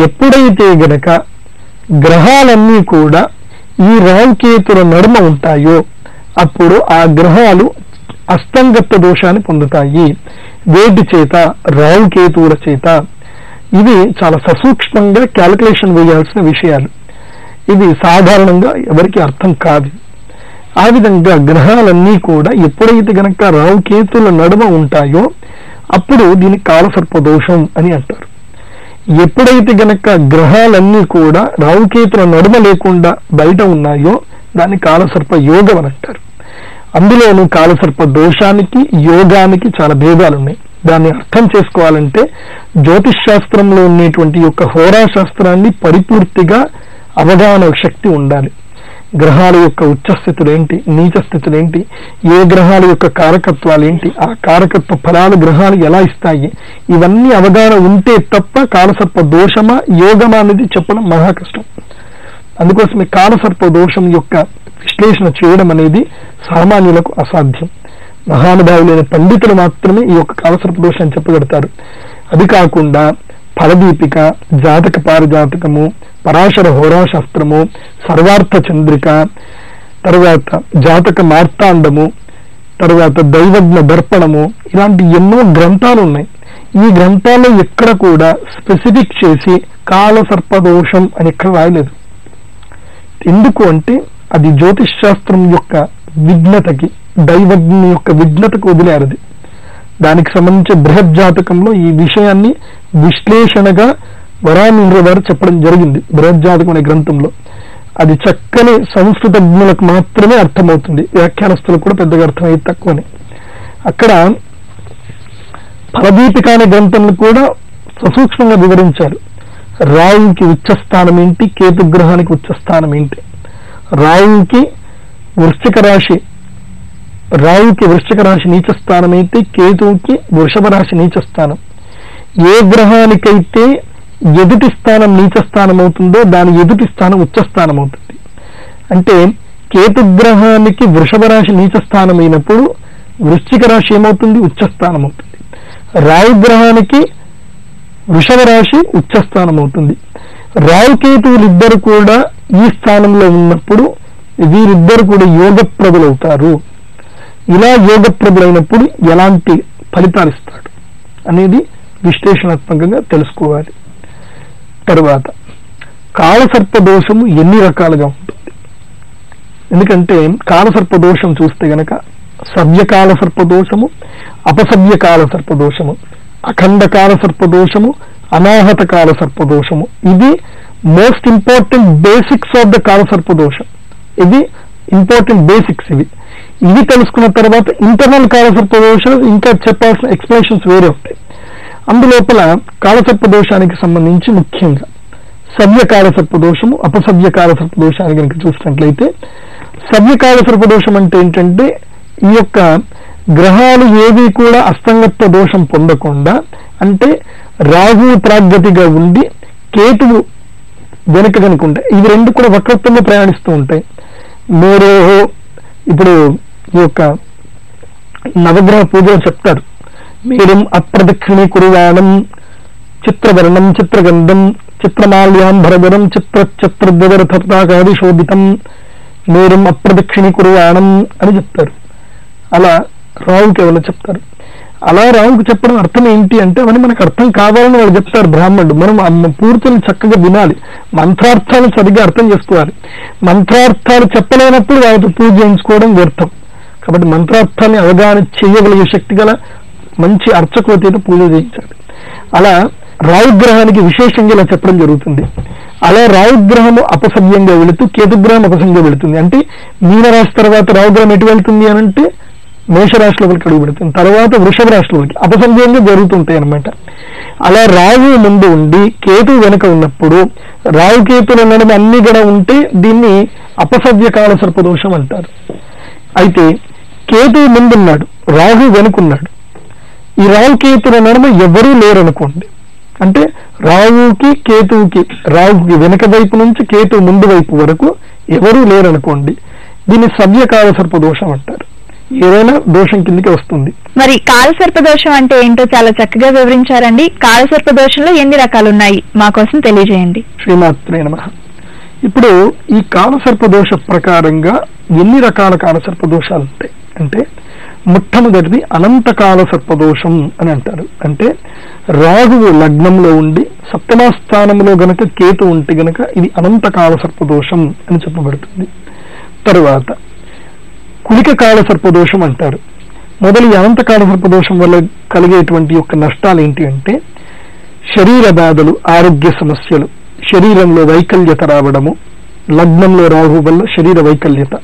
ఎప్పుడైతే గనక గ్రహాలన్నీ కూడా ఈ రాహుకేతుల నడుమ ఉంటాయో అప్పుడు ఆ గ్రహాలు అస్తంగత్వ దోషాన్ని పొందుతాయి. వేటి చేత? రాహుకేతువుల చేత. ఇవి చాలా ససూక్ష్మంగా క్యాలిక్యులేషన్ వేయాల్సిన విషయాలు. ఇది సాధారణంగా ఎవరికి అర్థం కాదు. ఆ విధంగా గ్రహాలన్నీ కూడా ఎప్పుడైతే గనక రాహుకేతుల నడుమ ఉంటాయో అప్పుడు దీన్ని కాలసర్ప దోషం అని అంటారు. ఎప్పుడైతే గనక గ్రహాలన్నీ కూడా రాహుకేతుల నడుమ లేకుండా బయట ఉన్నాయో దాన్ని కాలసర్ప యోగం అని అంటారు. అందులోనూ కాలసర్ప దోషానికి యోగానికి చాలా భేదాలు ఉన్నాయి. దాన్ని అర్థం చేసుకోవాలంటే జ్యోతిష్ శాస్త్రంలో ఉన్నటువంటి యొక్క హోరా శాస్త్రాన్ని పరిపూర్తిగా అవగాహన శక్తి ఉండాలి. గ్రహాల యొక్క ఉచ్చస్థితులేంటి, నీచస్థితులేంటి, ఏ గ్రహాల యొక్క కారకత్వాలు ఏంటి, ఆ కారకత్వ ఫలాలు గ్రహాలు ఎలా ఇస్తాయి, ఇవన్నీ అవగాహన ఉంటే తప్ప కాలసర్ప దోషమా యోగమా అనేది చెప్పడం మహా కష్టం. అందుకోసమే కాలసర్ప దోషం యొక్క విశ్లేషణ చేయడం అనేది సామాన్యులకు అసాధ్యం. మహానుభావులైన పండితులు మాత్రమే ఈ యొక్క కాలసర్ప దోషాన్ని చెప్పగలుగుతారు. అది కాకుండా ఫలదీపిక, జాతక పారిజాతకము, పరాశర హోరాశాస్త్రము, సర్వార్థ చంద్రిక, తర్వాత జాతక మార్తాండము, తర్వాత దైవజ్ఞ దర్పణము, ఇలాంటి ఎన్నో గ్రంథాలు ఉన్నాయి. ఈ గ్రంథాల్లో ఎక్కడ కూడా స్పెసిఫిక్ చేసి కాలసర్పదోషం అని ఎక్కడ రాయలేదు. ఎందుకు అంటే అది జ్యోతిష్ శాస్త్రం యొక్క విఘ్నతకి, దైవజ్ఞ యొక్క విఘ్నతకు వదిలేరది. దానికి సంబంధించి బృహత్ జాతకంలో ఈ విషయాన్ని విశ్లేషణగా వరాహమిహిర వారు చెప్పడం జరిగింది. బృహత్ జాతకం అనే గ్రంథంలో అది చక్కని సంస్కృతజ్ఞులకు మాత్రమే అర్థమవుతుంది, వ్యాఖ్యానస్తులకు కూడా పెద్దగా అర్థమయ్యేది తక్కువని. అక్కడ ఫలదీపిక అనే గ్రంథంలో కూడా ససూక్ష్మంగా వివరించారు. రావుకి ఉచ్చస్థానం ఏంటి, కేతుగ్రహానికి ఉచ్చస్థానం ఏంటి. రావుకి వృశ్చిక రాశి నీచస్థానం అయితే కేతువుకి వృషభ రాశి నీచస్థానం. ఏ గ్రహానికైతే ఎదుటి స్థానం నీచస్థానం అవుతుందో దాని ఎదుటి స్థానం ఉచ్చస్థానం అవుతుంది. అంటే కేతుగ్రహానికి వృషభ రాశి నీచస్థానం అయినప్పుడు వృశ్చిక రాశి ఏమవుతుంది, ఉచ్చస్థానం అవుతుంది. రావు గ్రహానికి వృషభ రాశి ఉచ్చస్థానం అవుతుంది. రావుకేతువులిద్దరు కూడా ఈ స్థానంలో ఉన్నప్పుడు వీరిద్దరు కూడా యోగప్రదులవుతారు. ఇలా యోగప్రదులైనప్పుడు ఎలాంటి ఫలితాలు ఇస్తాడు అనేది విశ్లేషణాత్మకంగా తెలుసుకోవాలి. తర్వాత కాలసర్ప దోషము ఎన్ని రకాలుగా ఉంటుంది. ఎందుకంటే కాలసర్ప దోషం చూస్తే గనక సవ్యకాల సర్పదోషము, అపసవ్యకాల సర్పదోషము, అఖండ కాల సర్పదోషము, అనాహత కాల సర్పదోషము. ఇది most important basics of the కాల సర్పదోషం. ఇది ఇంపార్టెంట్ బేసిక్స్. ఇవి తెలుసుకున్న తర్వాత ఇంటర్నల్ కాల సర్పదోషం ఇంకా చెప్పాల్సిన ఎక్స్ప్లెనేషన్స్ వేరే ఉంటాయి. అందులోపల కాలసర్పదోషానికి సంబంధించి ముఖ్యంగా సవ్యకాల సర్పదోషము, అపసవ్యకాల సర్పదోషాన్ని కనుక చూసినట్లయితే సవ్యకాల సర్పదోషం అంటే ఏంటంటే ఈ యొక్క గ్రహాలు ఏవి కూడా అస్తంగత్వ దోషం పొందకుండా, అంటే రాహువు ప్రాగ్గతిగా ఉండి కేతువు వెనుక కనుక ఉంటాయి. ఇవి రెండు కూడా వక్రత్వంలో ప్రయాణిస్తూ ఉంటాయి. మీరు ఇప్పుడు ఈ యొక్క నవగ్రహ పూజలు చెప్తారు. మీరు అప్రదక్షిణీ కురువాణం చిత్రవర్ణం చిత్రగంధం చిత్రమాల్యాంబరధరం చిత్రద్వరథాకాది శోభితం మీరు అప్రదక్షిణీ కురువాణం అని చెప్తారు. అలా రావుకి ఎవరు చెప్తారు. అలా రావుకి చెప్పడం అర్థం ఏంటి అంటే అవన్నీ మనకు అర్థం కావాలని వాళ్ళు చెప్తారు బ్రాహ్మణుడు. మనం పూర్తులు చక్కగా వినాలి, మంత్రార్థాలు సరిగ్గా అర్థం చేసుకోవాలి. మంత్రార్థాలు చెప్పలేనప్పుడు వాళ్ళతో పూజ చేయించుకోవడం వ్యర్థం. కాబట్టి మంత్రార్థాన్ని అవగాహన చేయగలిగే శక్తి గల మంచి అర్చకులతో పూజ చేయించాలి. అలా రావుగ్రహానికి విశేషంగా ఇలా చెప్పడం జరుగుతుంది. అలా రావుగ్రహము అపసవ్యంగా వెళుతూ కేతుగ్రహం అపసవ్యంగా వెళుతుంది. అంటే మీనరాశి తర్వాత రావుగ్రహం ఎటు వెళ్తుంది అని అంటే మేషరాశి లోపలికి అడుగు పెడుతుంది, తర్వాత వృషభ రాశి లోపలికి అపసవ్యంగా జరుగుతుంటాయి అన్నమాట. అలా రావు ముందు ఉండి కేతు వెనుక ఉన్నప్పుడు రావుకేతుల నడుమ అన్ని గడ ఉంటే దీన్ని అపసవ్యకాల సర్పదోషం అంటారు. అయితే కేతువు ముందున్నాడు, రాహు వెనుకున్నాడు. ఈ రావుకేతుల నడుమ ఎవరూ లేరనుకోండి, అంటే రావుకి కేతువుకి, రావుకి వెనుక వైపు నుంచి కేతువు ముందు వైపు వరకు ఎవరూ లేరనుకోండి, దీన్ని సవ్యకాల సర్పదోషం అంటారు. ఏదైనా దోషం కిందకి వస్తుంది. మరి కాలసర్పదోషం అంటే ఏంటో చాలా చక్కగా వివరించారండి. కాలసర్పదోషంలో ఎన్ని రకాలు ఉన్నాయి మా కోసం తెలియజేయండి. శ్రీమాత్రే నమః. ఇప్పుడు ఈ కాలసర్పదోష ప్రకారంగా ఎన్ని రకాల కాలసర్పదోషాలు ఉంటాయి అంటే మొట్టమొదటిది అనంతకాల సర్పదోషం అని అంటారు. అంటే రాహువు లగ్నంలో ఉండి సప్తమ స్థానంలో గనక కేతు ఉంటే గనక ఇది అనంతకాల సర్పదోషం అని చెప్పబడుతుంది. తరువాత కులిక కాల సర్పదోషం అంటారు. మొదలు ఈ అనంతకాల సర్పదోషం వల్ల కలిగేటువంటి యొక్క నష్టాలు ఏంటి అంటే శరీర బాధలు, ఆరోగ్య సమస్యలు, శరీరంలో వైకల్యత రావడము, లగ్నంలో రాహు వల్ల శరీర వైకల్యత,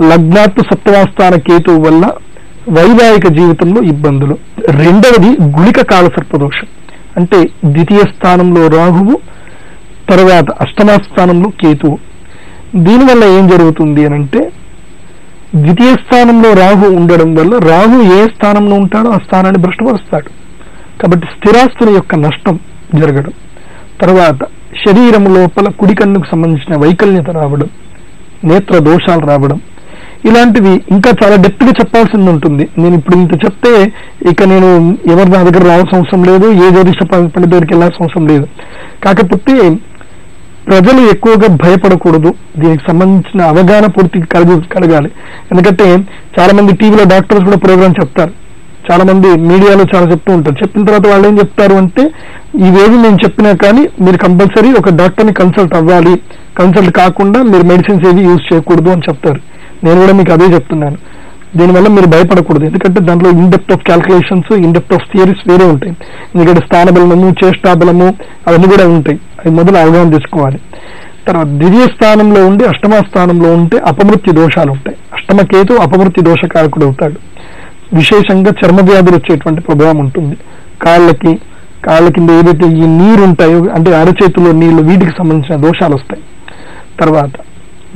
లగ్నాత్తు సప్తమస్థాన కేతువు వల్ల వైవాహిక జీవితంలో ఇబ్బందులు. రెండవది గుళిక కాల సర్పదోషం. అంటే ద్వితీయ స్థానంలో రాహువు, తర్వాత అష్టమ స్థానంలో కేతువు. దీనివల్ల ఏం జరుగుతుంది అని అంటే ద్వితీయ స్థానంలో రాహు ఉండడం వల్ల రాహు ఏ స్థానంలో ఉంటాడో ఆ స్థానాన్ని భ్రష్టపరుస్తాడు. కాబట్టి స్థిరాస్తుల యొక్క నష్టం జరగడం, తర్వాత శరీరం లోపల కుడి కన్నుకు సంబంధించిన వైకల్యత రావడం, నేత్ర దోషాలు రావడం, ఇలాంటివి ఇంకా చాలా డెప్త్ గా చెప్పాల్సింది ఉంటుంది. నేను ఇప్పుడు ఇంత చెప్తే ఇక నేను ఎవరి నా దగ్గర రావాల్సిన అవసరం లేదు, ఏ జ్యోతిష పండితుడి దగ్గరికి వెళ్ళాల్సిన అవసరం లేదు. కాకపోతే ప్రజలు ఎక్కువగా భయపడకూడదు, దీనికి సంబంధించిన అవగాహన పూర్తిగా కలగాలి. ఎందుకంటే చాలా మంది టీవీలో డాక్టర్స్ కూడా ప్రోగ్రామ్ చెప్తారు, చాలా మంది మీడియాలో చాలా చెప్తూ ఉంటారు. చెప్పిన తర్వాత వాళ్ళు ఏం చెప్తారు అంటే ఇవేవి నేను చెప్పినా కానీ మీరు కంపల్సరీ ఒక డాక్టర్ని కన్సల్ట్ అవ్వాలి, కన్సల్ట్ కాకుండా మీరు మెడిసిన్స్ ఏవి యూజ్ చేయకూడదు అని చెప్తారు. నేను కూడా మీకు అదే చెప్తున్నాను. దీనివల్ల మీరు భయపడకూడదు, ఎందుకంటే దాంట్లో in depth of calculations, in depth of theories వేరే ఉంటాయి. ఎందుకంటే స్థానబలము, చేష్టాబలము అవన్నీ కూడా ఉంటాయి. అవి మొదలు అవగాహన చేసుకోవాలి. తర్వాత ద్వితీయ స్థానంలో ఉండి అష్టమ స్థానంలో ఉంటే అపమృత్యు దోషాలు ఉంటాయి. అష్టమకేతు అపమృత్యు దోషకారకుడు అవుతాడు. విశేషంగా చర్మ వ్యాధులు వచ్చేటువంటి ప్రభావం ఉంటుంది. కాళ్ళ కింద ఏదైతే ఈ నీరు ఉంటాయో అంటే అరచేతుల్లో నీళ్లు, వీటికి సంబంధించిన దోషాలు వస్తాయి. తర్వాత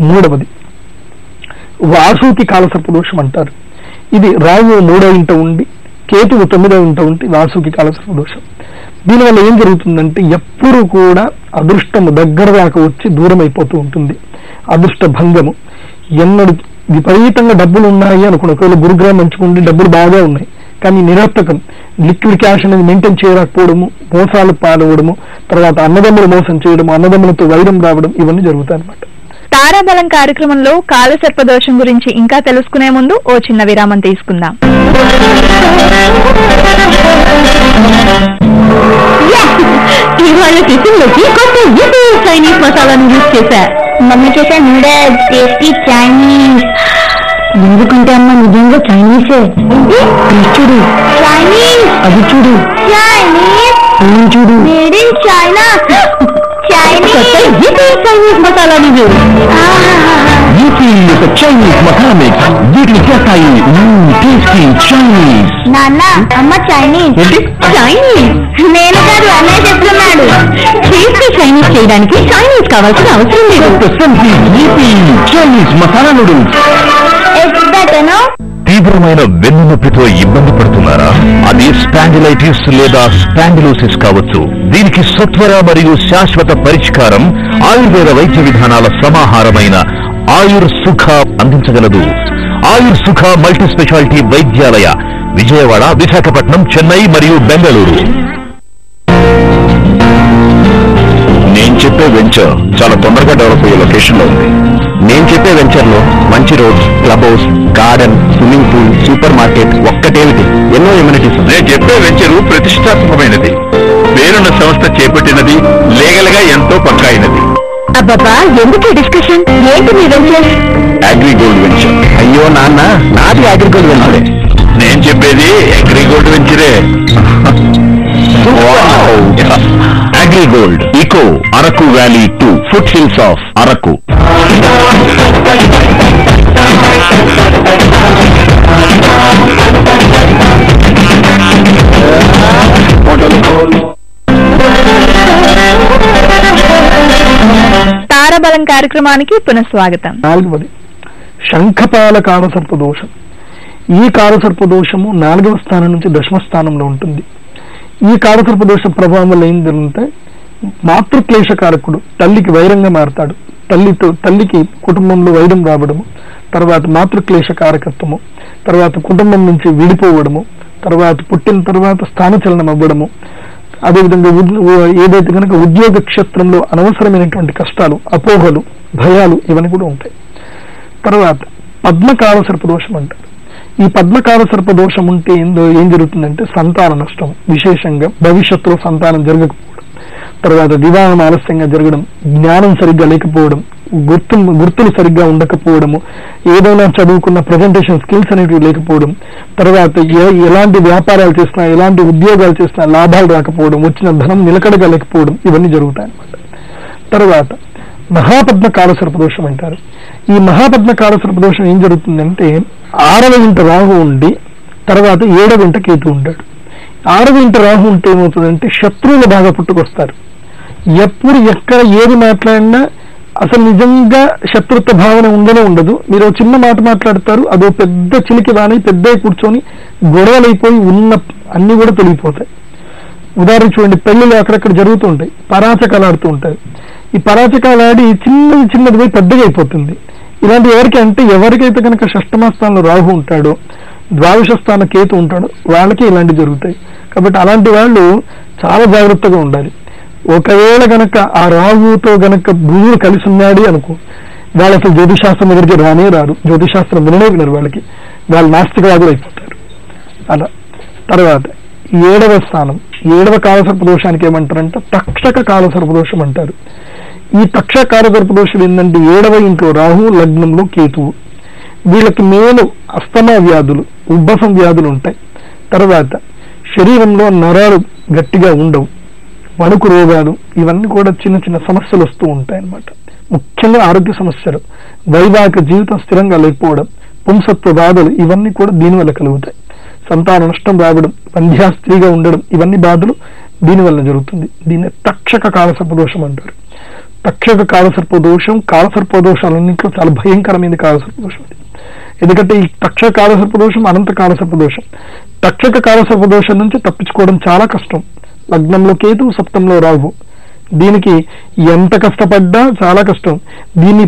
మూడవది వాసుకి కాలసర్ప దోషం అంటారు. ఇది రాహువు 3వ ఇంట ఉండి కేతువు 9వ ఇంట ఉంటే వాసుకి కాలసర్ప దోషం. దీనివల్ల ఏం జరుగుతుందంటే ఎప్పుడు కూడా అదృష్టము దగ్గర దాకా వచ్చి దూరం అయిపోతూ ఉంటుంది. అదృష్ట భంగము. ఎన్నడు విపరీతంగా డబ్బులు ఉన్నాయి అనుకున్న, ఒకవేళ గురుగ్రహం మంచుకుంటే డబ్బులు బాగా ఉన్నాయి కానీ నిరర్థకం, లిక్విడ్ క్యాష్ అనేది మెయింటైన్ చేయకపోవడము, మోసాలు పాల్గొనడము, తర్వాత అన్నదమ్ములు మోసం చేయడము, అన్నదమ్ములతో వైరం రావడం, ఇవన్నీ జరుగుతాయి అన్నమాట. తారాబలం కార్యక్రమంలో కాలసర్ప దోషం గురించి ఇంకా తెలుసుకునే ముందు ఓ చిన్న విరామం తీసుకుందాం. ఇవాళ టిఫిన్ లోకి కొత్త చైనీస్ మసాలాను యూజ్ చేశా. మమ్మీ చేసే నూడిల్స్ టేస్టీ చైనీస్. ఎందుకంటే అమ్మ నిజంగా చైనీసే. చూడు చైనీస్, అది చూడు చైనీస్, చూడు మేడ్ ఇన్ చైనా. చైనీస్ మసాలాను చైనీస్ మసాలా వీటిని చేస్తాయి టేస్టీ చైనీస్. నాన్న అమ్మ చైనీస్. చైనీస్ నేను కాదు అన్నయ్య చెప్తున్నాడు. టేస్టీ చైనీస్ చేయడానికి చైనీస్ కావాల్సిన అవసరం లేదు. Chinese masala noodles. తీవ్రమైన వెన్నునొప్పితో ఇబ్బంది పడుతున్నారా? అది స్పాండిలైటిస్ లేదా స్పాండిలోసిస్ కావచ్చు. దీనికి సత్వర మరియు శాశ్వత పరిష్కారం ఆయుర్వేద వైద్య విధానాల సమాహారమైన ఆయుర్ సుఖ అందించగలదు. ఆయుర్ సుఖ మల్టీ స్పెషాలిటీ వైద్యాలయ విజయవాడ, విశాఖపట్నం, చెన్నై మరియు బెంగళూరు. నేను చెప్పే వెంచర్ చాలా తొందరగా డెవలప్ అయ్యే లొకేషన్ లో ఉంది. నేను చెప్పే వెంచర్ లో మంచి roads, clubhouse, garden, swimming pool, supermarket, ఒక్కటేమిటి ఎన్నో ఎమ్యూనిటీస్. నేను చెప్పే వెంచరు ప్రతిష్టాత్మకమైనది, పేరున్న సంస్థ చేపట్టినది, లీగల్ గా ఎంతో పక్కా అయినది. అబ్బబ్బా ఎందుకు డిస్కషన్? ఏంటి మీ వెంచర్? అగ్రిగోల్డ్ వెంచర్. అయ్యో నాన్న, నాది అగ్రిగోల్డ్ వెంచరే. నేను చెప్పేది అగ్రిగోల్డ్ వెంచరే. Agrigold eco Araku valley 2 foot hills of Araku. తారాబలం కార్యక్రమానికి పునఃస్వాగతం. 4వది శంఖపాల కాలసర్ప దోషం. ఈ కాలసర్ప దోషము 4వ స్థానం నుంచి 10వ స్థానంలో ఉంటుంది. ఈ కాలసర్ప దోష ప్రభావం వల్ల ఏం జరుగుతుంటే మాతృక్లేశకారకుడు, తల్లికి వైరంగా మారతాడు. తల్లికి కుటుంబంలో వైరం రావడము, తర్వాత మాతృక్లేశకారకత్వము, తర్వాత కుటుంబం నుంచి విడిపోవడము, తర్వాత పుట్టిన తర్వాత స్థానచలనం అవ్వడము, అదేవిధంగా ఏదైతే కనుక ఉద్యోగ క్షేత్రంలో అనవసరమైనటువంటి కష్టాలు, అపోహలు, భయాలు ఇవన్నీ కూడా ఉంటాయి. తర్వాత పద్మకాల సర్పదోషం అంటారు. ఈ పద్మకాల సర్పదోషం ఉంటే ఏం జరుగుతుందంటే సంతాన నష్టం, విశేషంగా భవిష్యత్తులో సంతానం జరగకపోవడం, తర్వాత వివాహం ఆలస్యంగా జరగడం, జ్ఞానం సరిగ్గా లేకపోవడం, గుర్తులు సరిగ్గా ఉండకపోవడము, ఏదైనా చదువుకున్న ప్రజెంటేషన్ స్కిల్స్ అనేవి లేకపోవడం, తర్వాత ఎలాంటి వ్యాపారాలు చేసినా ఎలాంటి ఉద్యోగాలు చేసినా లాభాలు రాకపోవడం, వచ్చిన ధనం నిలకడగా లేకపోవడం, ఇవన్నీ జరుగుతాయి అన్నమాట. తర్వాత మహాపద్మ కాల సర్పదోషం అంటారు. ఈ మహాపద్మ కాల సర్పదోషం ఏం జరుగుతుందంటే 6వ ఇంట రాహు ఉండి తర్వాత 7వ ఇంట కేతు ఉంటాడు. 6వ ఇంట రాహు ఉంటే ఏమవుతుందంటే శత్రువులు బాగా పుట్టుకొస్తారు. ఎప్పుడు ఎక్కడ ఏది మాట్లాడినా అసలు నిజంగా శత్రుత్వ భావన ఉండనే ఉండదు. మీరు చిన్న మాట మాట్లాడతారు, అదో పెద్ద చిలికి వాని పెద్ద కూర్చొని గొడవలైపోయి ఉన్న అన్ని కూడా తొలగిపోతాయి. ఉదాహరణ చూడండి, పెళ్లిలో అక్కడక్కడ జరుగుతూ ఉంటాయి, పరాచకాలు ఆడుతూ ఉంటాయి. ఈ పరాచకాలు ఆడి చిన్నది పోయి పెద్దగా అయిపోతుంది. ఇలాంటి ఎవరికైతే కనుక షష్టమ స్థానంలో రాహు ఉంటాడో, ద్వాదశ స్థాన కేతు ఉంటాడో వాళ్ళకి ఇలాంటివి జరుగుతాయి. కాబట్టి అలాంటి వాళ్ళు చాలా జాగ్రత్తగా ఉండాలి. ఒకవేళ గనక ఆ రాహుతో గనక గురువులు కలిసి ఉన్నాడు అనుకో, వాళ్ళు అసలు జ్యోతిశాస్త్రం దగ్గరికి రారు, జ్యోతిశాస్త్రం వినరు, వాళ్ళు నాస్తికవాదులు అయిపోతారు. అలా తర్వాత 7వ స్థానం, 7వ కాలసర్పదోషానికి ఏమంటారంటే తక్షక కాలసర్పదోషం అంటారు. ఈ తక్షక కాలసర్పదోషం ఏంటంటే 7వ ఇంట్లో రాహు, లగ్నంలో కేతువు. వీళ్ళకి మేలు అస్తమా వ్యాధులు, ఉబ్బసం వ్యాధులు ఉంటాయి. తర్వాత శరీరంలో నరాలు గట్టిగా ఉండవు, వణుకు రోగాలు, ఇవన్నీ కూడా చిన్న చిన్న సమస్యలు వస్తూ ఉంటాయి అన్నమాట. ముఖ్యంగా ఆరోగ్య సమస్యలు, వైవాహిక జీవితం స్థిరంగా లేకపోవడం, పుంసత్వ బాధలు, ఇవన్నీ కూడా దీనివల్ల కలుగుతాయి. సంతాన నష్టం రావడం, వంధ్యా స్త్రీగా ఉండడం, ఇవన్నీ బాధలు దీనివల్ల జరుగుతుంది. దీన్ని తక్షక కాలసర్పదోషం అంటారు. తక్షక కాలసర్పదోషం, కాలసర్పదోషాలన్నింటిలో చాలా భయంకరమైన కాలసర్పదోషం. ఎందుకంటే ఈ తక్షక కాలసర్పదోషం అనంత కాలసర్పదోషం. తక్షక కాలసర్పదోషం నుంచి తప్పించుకోవడం చాలా కష్టం. లగ్నంలో కేతు, సప్తంలో రాహు, దీనికి ఎంత కష్టపడ్డా చాలా కష్టం. దీన్ని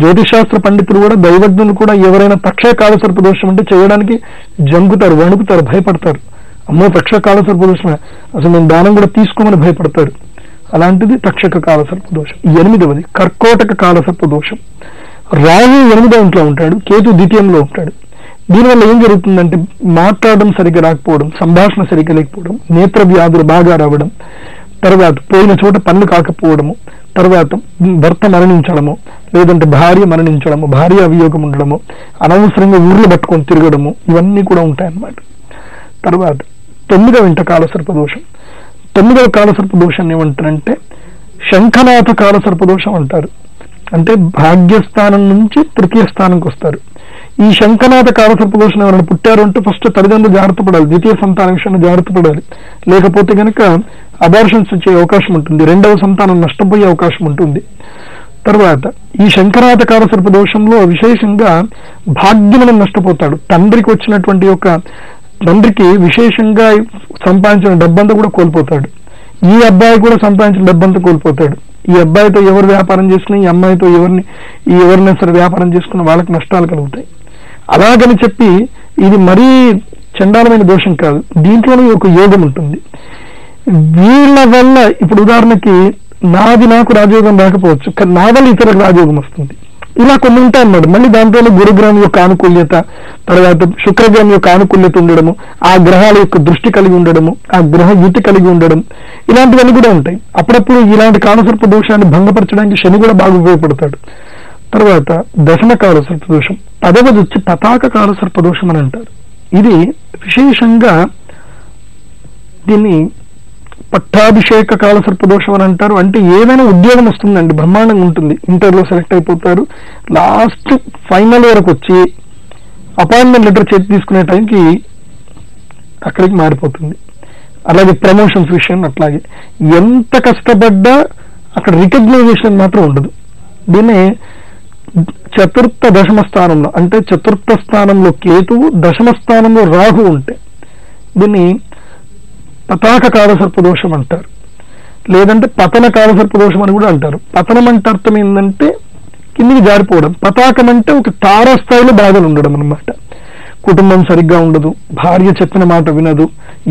జ్యోతిశాస్త్ర పండితులు కూడా, దైవజ్ఞులు కూడా ఎవరైనా తక్షక కాలసర్పదోషం అంటే చేయడానికి జంకుతారు, వణుకుతారు, భయపడతారు. అమ్మో తక్షక కాలసర్పదోషమే, అసలు నేను దానం కూడా తీసుకోమని భయపడతారు. అలాంటిది తక్షక కాలసర్పదోషం. 8వది కర్కోటక కాలసర్పదోషం. రాహు 8వ ఇంట్లో ఉంటాడు, కేతు ద్వితీయంలో ఉంటాడు. దీనివల్ల ఏం జరుగుతుందంటే మాట్లాడడం సరిగ్గా రాకపోవడం, సంభాషణ సరిగ్గా లేకపోవడం, నేత్ర వ్యాధులు బాగా రావడం, తర్వాత పోయిన చోట పనులు కాకపోవడము, తర్వాత భర్త మరణించడము, లేదంటే భార్య మరణించడము, భార్య అవియోగం ఉండడము, అనవసరంగా ఊర్లు పట్టుకొని తిరగడము, ఇవన్నీ కూడా ఉంటాయన్నమాట. తర్వాత 9వ ఇంట కాలసర్పదోషం. 9వ కాలసర్పదోషాన్ని ఏమంటారంటే శంఖనాథ కాలసర్పదోషం అంటారు. అంటే భాగ్యస్థానం నుంచి తృతీయ స్థానంకి వస్తారు. ఈ శంఖనాథ కాలసర్పదోషం ఎవరైనా పుట్టారు అంటే ఫస్ట్ తల్లిదండ్రులు జాగ్రత్త పడాలి, ద్వితీయ సంతాన విషయంలో జాగ్రత్త పడాలి. లేకపోతే కనుక అబార్షన్స్ వచ్చే అవకాశం ఉంటుంది, 2వ సంతానం నష్టపోయే అవకాశం ఉంటుంది. తర్వాత ఈ శంఖనాథ కాలసర్పదోషంలో విశేషంగా భాగ్యములను నష్టపోతాడు. తండ్రికి విశేషంగా సంపాదించిన డబ్బంతా కూడా కోల్పోతాడు. ఈ అబ్బాయి కూడా సంపాదించిన డబ్బంతా కోల్పోతాడు. ఈ అబ్బాయితో ఎవరు వ్యాపారం చేసినా, ఈ అమ్మాయితో ఎవరినైనా సరే వ్యాపారం చేసుకున్న వాళ్ళకి నష్టాలు కలుగుతాయి. అలాగని చెప్పి ఇది మరీ చండాలమైన దోషం కాదు, దీంట్లోనే ఒక యోగం ఉంటుంది. వీళ్ళ వల్ల ఇప్పుడు ఉదాహరణకి నాకు రాజయోగం రాకపోవచ్చు, కానీ నా వల్ల ఇతరులకు రాజయోగం వస్తుంది. ఇలా కొన్ని ఉంటాయన్నమాట. మళ్ళీ దాంట్లో గురుగ్రహం యొక్క ఆనుకూల్యత, తర్వాత శుక్రగ్రహం యొక్క ఆనుకూల్యత ఉండడము, ఆ గ్రహాల యొక్క దృష్టి కలిగి ఉండడము, ఆ గ్రహ యుతి కలిగి ఉండడం, ఇలాంటివన్నీ కూడా ఉంటాయి. అప్పుడప్పుడు ఇలాంటి కాలసర్ప దోషాన్ని భంగపరచడానికి శని కూడా బాగా ఉపయోగపడతాడు. తర్వాత దశమ కాలసర్పదోషం. 10వది వచ్చి పతాక కాలసర్పదోషం అని అంటారు. ఇది విశేషంగా దీన్ని పట్టాభిషేక కాలసర్పదోషం అని అంటారు. అంటే ఏదైనా ఉద్యోగం వస్తుందండి, బ్రహ్మాండంగా ఉంటుంది, ఇంటర్లో సెలెక్ట్ అయిపోతారు, లాస్ట్ ఫైనల్ వరకు వచ్చి అపాయింట్మెంట్ లెటర్ చేతి తీసుకునే టైంకి అక్కడికి మారిపోతుంది. అలాగే ప్రమోషన్స్ విషయం అట్లాగే ఎంత కష్టపడ్డా అక్కడ రికగ్నైజేషన్ మాత్రం ఉండదు. దీన్ని చతుర్థ దశమ స్థానంలో, అంటే చతుర్థ స్థానంలో కేతువు, దశమ స్థానంలో రాహు ఉంటే దీన్ని పతాక కాలసర్పదోషం అంటారు, లేదంటే పతన కాలసర్పదోషం అని కూడా అంటారు. పతనం అంటే అర్థం ఏంటంటే కిందికి జారిపోవడం, పతాకం అంటే ఒక తారాస్థాయిలో బాధలు ఉండడం అన్నమాట. కుటుంబం సరిగ్గా ఉండదు, భార్య చెప్పిన మాట వినదు,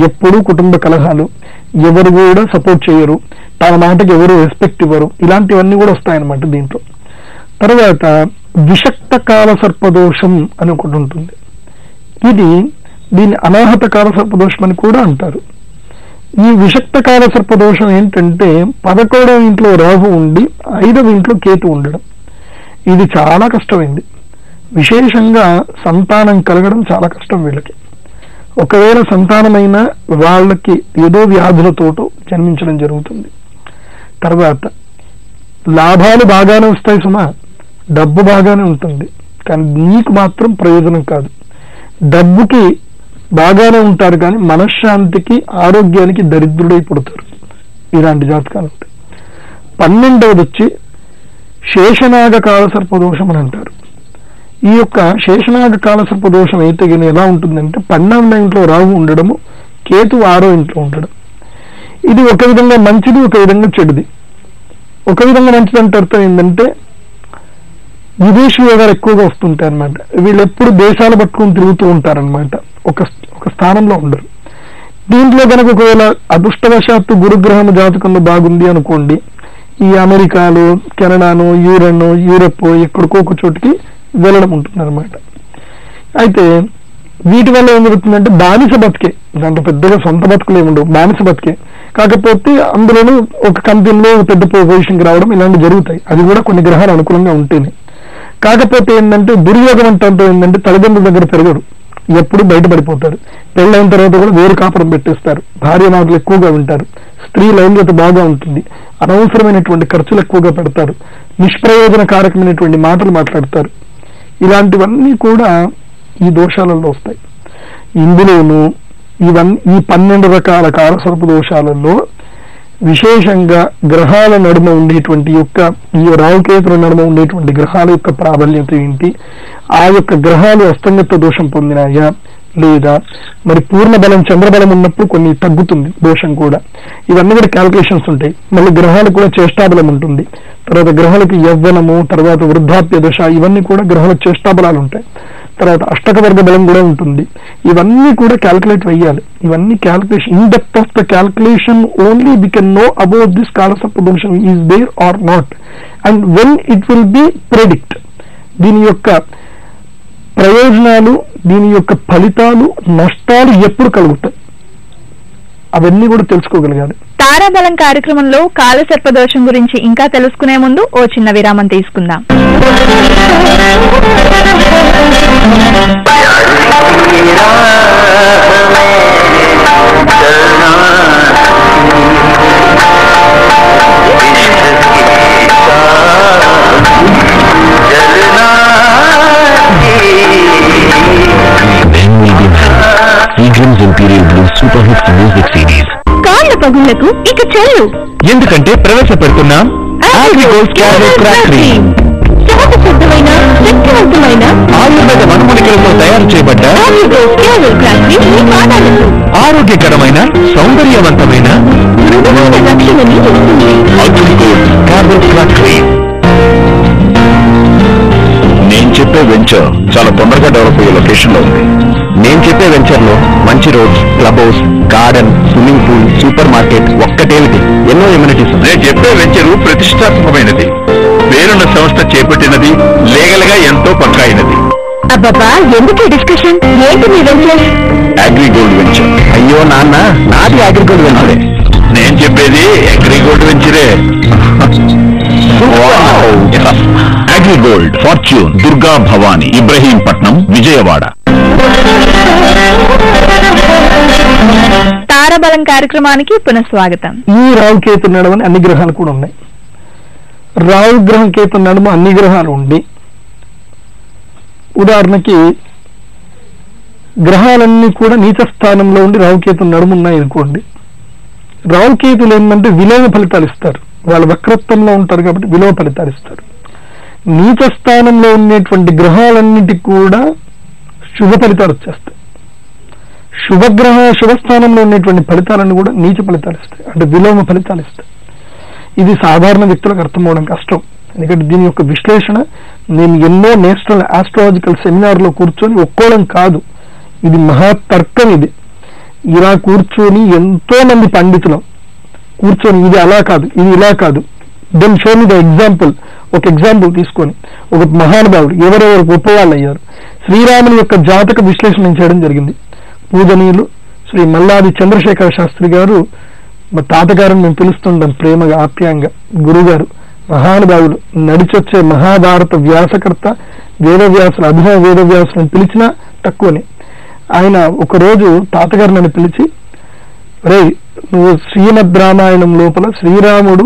ఎప్పుడూ కుటుంబ కలహాలు, ఎవరు కూడా సపోర్ట్ చేయరు, తన మాటకి ఎవరు రెస్పెక్ట్ ఇవ్వరు, ఇలాంటివన్నీ కూడా వస్తాయన్నమాట దీంట్లో. తర్వాత విషక్త కాలసర్పదోషం అని ఒకటి ఉంటుంది. దీన్ని అనాహత కాలసర్పదోషం అని కూడా అంటారు. ఈ విషక్త కాలసర్పదోషం ఏంటంటే 11వ ఇంట్లో రాహు ఉండి 5వ ఇంట్లో కేతు ఉండడం. ఇది చాలా కష్టమైంది. విశేషంగా సంతానం కలగడం చాలా కష్టం వీళ్ళకి. ఒకవేళ సంతానమైన వాళ్ళకి ఏదో వ్యాధులతోటో జన్మించడం జరుగుతుంది. తర్వాత లాభాలు బాగానే వస్తాయి సుమా, డబ్బు బాగానే ఉంటుంది, కానీ నీకు మాత్రం ప్రయోజనం కాదు. డబ్బుకి బాగానే ఉంటారు కానీ మనశ్శాంతికి, ఆరోగ్యానికి దరిద్రుడై పుడతారు. ఇలాంటి జాతకాలు ఉంటాయి. 12వది వచ్చి శేషనాగ కాలసర్పదోషం అని అంటారు. ఈ యొక్క శేషనాగ కాలసర్పదోషం అయితే ఎలా ఉంటుందంటే 12వ ఇంట్లో రాహు ఉండడము, కేతు 6వ ఇంట్లో ఉండడం. ఇది ఒక విధంగా మంచిది, ఒక విధంగా చెడుది. ఒక విధంగా మంచిదంటే అర్థం ఏంటంటే విదేశీ యోగాలు ఎక్కువగా వస్తుంటాయి అనమాట. వీళ్ళు ఎప్పుడు దేశాలు పట్టుకొని తిరుగుతూ ఉంటారనమాట, ఒక స్థానంలో ఉండరు. దీంట్లో కనుక ఒకవేళ అదృష్టవశాత్తు గురుగ్రహం జాతకంలో బాగుంది అనుకోండి, ఈ అమెరికాలో, కెనడాను, యూరప్ ఎక్కడికో ఒక చోటికి వెళ్ళడం ఉంటుంది అనమాట. అయితే వీటి వల్ల ఏం జరుగుతుందంటే బానిస బతికే, దాంట్లో పెద్దగా సొంత బతుకులు ఏముండవు, బానిస బతికే. కాకపోతే అందులోనూ ఒక కంపెనీలో పెద్ద పొజిషన్కి రావడం, ఇలాంటివి జరుగుతాయి. అది కూడా కొన్ని గ్రహాలు అనుకూలంగా ఉంటేనే. కాకపోతే ఏంటంటే దుర్యోగం అంటే ఏంటంటే తల్లిదండ్రుల దగ్గర పెరగడు, ఎప్పుడు బయటపడిపోతారు. పెళ్ళైన తర్వాత కూడా వేరు కాపురం పెట్టేస్తారు, భార్య మాటలు ఎక్కువగా వింటారు, స్త్రీ లైంగికత బాగా ఉంటుంది, అనవసరమైనటువంటి ఖర్చులు ఎక్కువగా పెడతారు, నిష్ప్రయోజనకారకమైనటువంటి మాటలు మాట్లాడతారు. ఇలాంటివన్నీ కూడా ఈ దోషాలలో వస్తాయి. ఇందులోనూ ఈ 12 రకాల కాలసర్ప దోషాలలో విశేషంగా గ్రహాల నడుమ ఉండేటువంటి ఈ రావుకేతుల నడుమ ఉండేటువంటి గ్రహాల యొక్క ప్రాబల్యత ఏంటి, ఆ యొక్క గ్రహాలు అస్తంగత దోషం పొందినాయా లేదా, మరి పూర్ణ బలం చంద్రబలం ఉన్నప్పుడు కొన్ని తగ్గుతుంది దోషం కూడా, ఇవన్నీ కూడా క్యాల్కులేషన్స్ ఉంటాయి. మళ్ళీ గ్రహాలు కూడా చేష్టాబలం ఉంటుంది, తర్వాత గ్రహాలకు యవ్వనము, తర్వాత వృద్ధాప్య దశ, ఇవన్నీ కూడా గ్రహాల చేష్టాబలాలు ఉంటాయి. తర్వాత అష్టక వర్గ బలం కూడా ఉంటుంది. ఇవన్నీ కూడా క్యాల్కులేట్ వేయాలి. ఇవన్నీ calculation, in depth of the calculation only we can know about this కాలసర్ప దోషం is there or not and when it will be predict. దీని యొక్క ప్రయోజనాలు, దీని యొక్క ఫలితాలు, నష్టాలు ఎప్పుడు కలుగుతాయి అవన్నీ కూడా తెలుసుకోగలగాలి. తారాబలం కార్యక్రమంలో కాలసర్ప దోషం గురించి ఇంకా తెలుసుకునే ముందు ఓ చిన్న విరామం తీసుకుందాం. Seagram's Imperial Blue Super Hits Music CDs. కాళ్ళ పగుళ్లకు ఇక చెల్లు, ఎందుకంటే ప్రవేశపెడుతున్నాం అగ్రిగోల్డ్ క్యారెట్ క్రాక్ క్రీమ్. శుద్ధమైన శక్తివంతమైన ఆయుర్వేద వనమూలికలతో తయారు చేయబడ్డ అగ్రిగోల్డ్ క్యారెట్ క్రాక్ క్రీమ్ మీ పాదాలకు ఆరోగ్యకరమైన సౌందర్యవంతమైన మృదువైన రక్షణని ఇస్తుంది. AgriGold carrot crack cream. నేను చెప్పే వెంచర్ చాలా తొందరగా డెవలప్ అయ్యే లొకేషన్ లో ఉంది. నేను చెప్పే వెంచర్ లో మంచి roads, clubhouse, garden, swimming pool, supermarket, ఒక్కటేమిటి ఎన్నో ఎమ్యూనిటీస్. నేను చెప్పే వెంచర్ ప్రతిష్టాత్మకమైనది, పేరున్న సంస్థ చేపట్టినది, లీగల్ గా ఎంతో పక్కా అయినది. అబ్బబ్బా, ఎందుకు డిస్కషన్? ఏంటి మీ వెంచర్? అగ్రిగోల్డ్ వెంచర్. అయ్యో నాన్న, నాది అగ్రిగోల్డ్ వెంచరే. నేను చెప్పేది అగ్రిగోల్డ్ వెంచరే. అగ్రిగోల్డ్, ఫార్చ్యూన్, దుర్గా భవానీ, ఇబ్రహీంపట్నం, విజయవాడ. తారాబలం కార్యక్రమానికి పునఃస్వాగతం. ఈ రావుకేతు నడుమని అన్ని గ్రహాలు కూడా ఉన్నాయి. రావు గ్రహం కేతు నడుమ అన్ని గ్రహాలు ఉండి, ఉదాహరణకి గ్రహాలన్నీ కూడా నీచ స్థానంలో ఉండి రావుకేతు నడుము ఉన్నాయి అనుకోండి, రావుకేతులు ఏంటంటే విలోమ ఫలితాలు ఇస్తారు. వాళ్ళ వక్రత్వంలో ఉంటారు కాబట్టి విలోమ ఫలితాలు ఇస్తారు. నీచ స్థానంలో ఉండేటువంటి గ్రహాలన్నిటికీ కూడా శుభ ఫలితాలు వచ్చేస్తాయి. శుభస్థానంలో ఉన్నటువంటి ఫలితాలను కూడా నీచ ఫలితాలు ఇస్తాయి, అంటే విలోమ ఫలితాలు ఇస్తాయి. ఇది సాధారణ వ్యక్తులకు అర్థమవడం కష్టం, ఎందుకంటే దీని యొక్క విశ్లేషణ నేను ఎన్నో నేషనల్ ఆస్ట్రాలజికల్ సెమినార్లో కూర్చొని ఒక్కోవడం కాదు, ఇది మహాతర్కం. ఇది ఇలా కూర్చొని ఎంతో మంది పండితులు కూర్చొని ఇది అలా కాదు, ఇది ఇలా కాదు, then show me the example. ఒక ఎగ్జాంపుల్ తీసుకొని ఒక మహానుభావుడు ఎవరెవరు గొప్ప వాళ్ళు అయ్యారు, శ్రీరాముని యొక్క జాతక విశ్లేషణ చేయడం జరిగింది. పూజనీయులు శ్రీ మల్లాది చంద్రశేఖర శాస్త్రి గారు, మా తాతగారిని మేము పిలుస్తుంటాం ప్రేమగా ఆప్యాయంగా, గురుగారు, మహానుభావులు, నడిచొచ్చే మహాభారత వ్యాసకర్త, వేదవ్యాసులు, అభినవ వేదవ్యాసులను పిలిచినా తక్కువనే. ఆయన ఒకరోజు తాతగారు నన్ను పిలిచి, రే నువ్వు శ్రీమద్ రామాయణం లోపల శ్రీరాముడు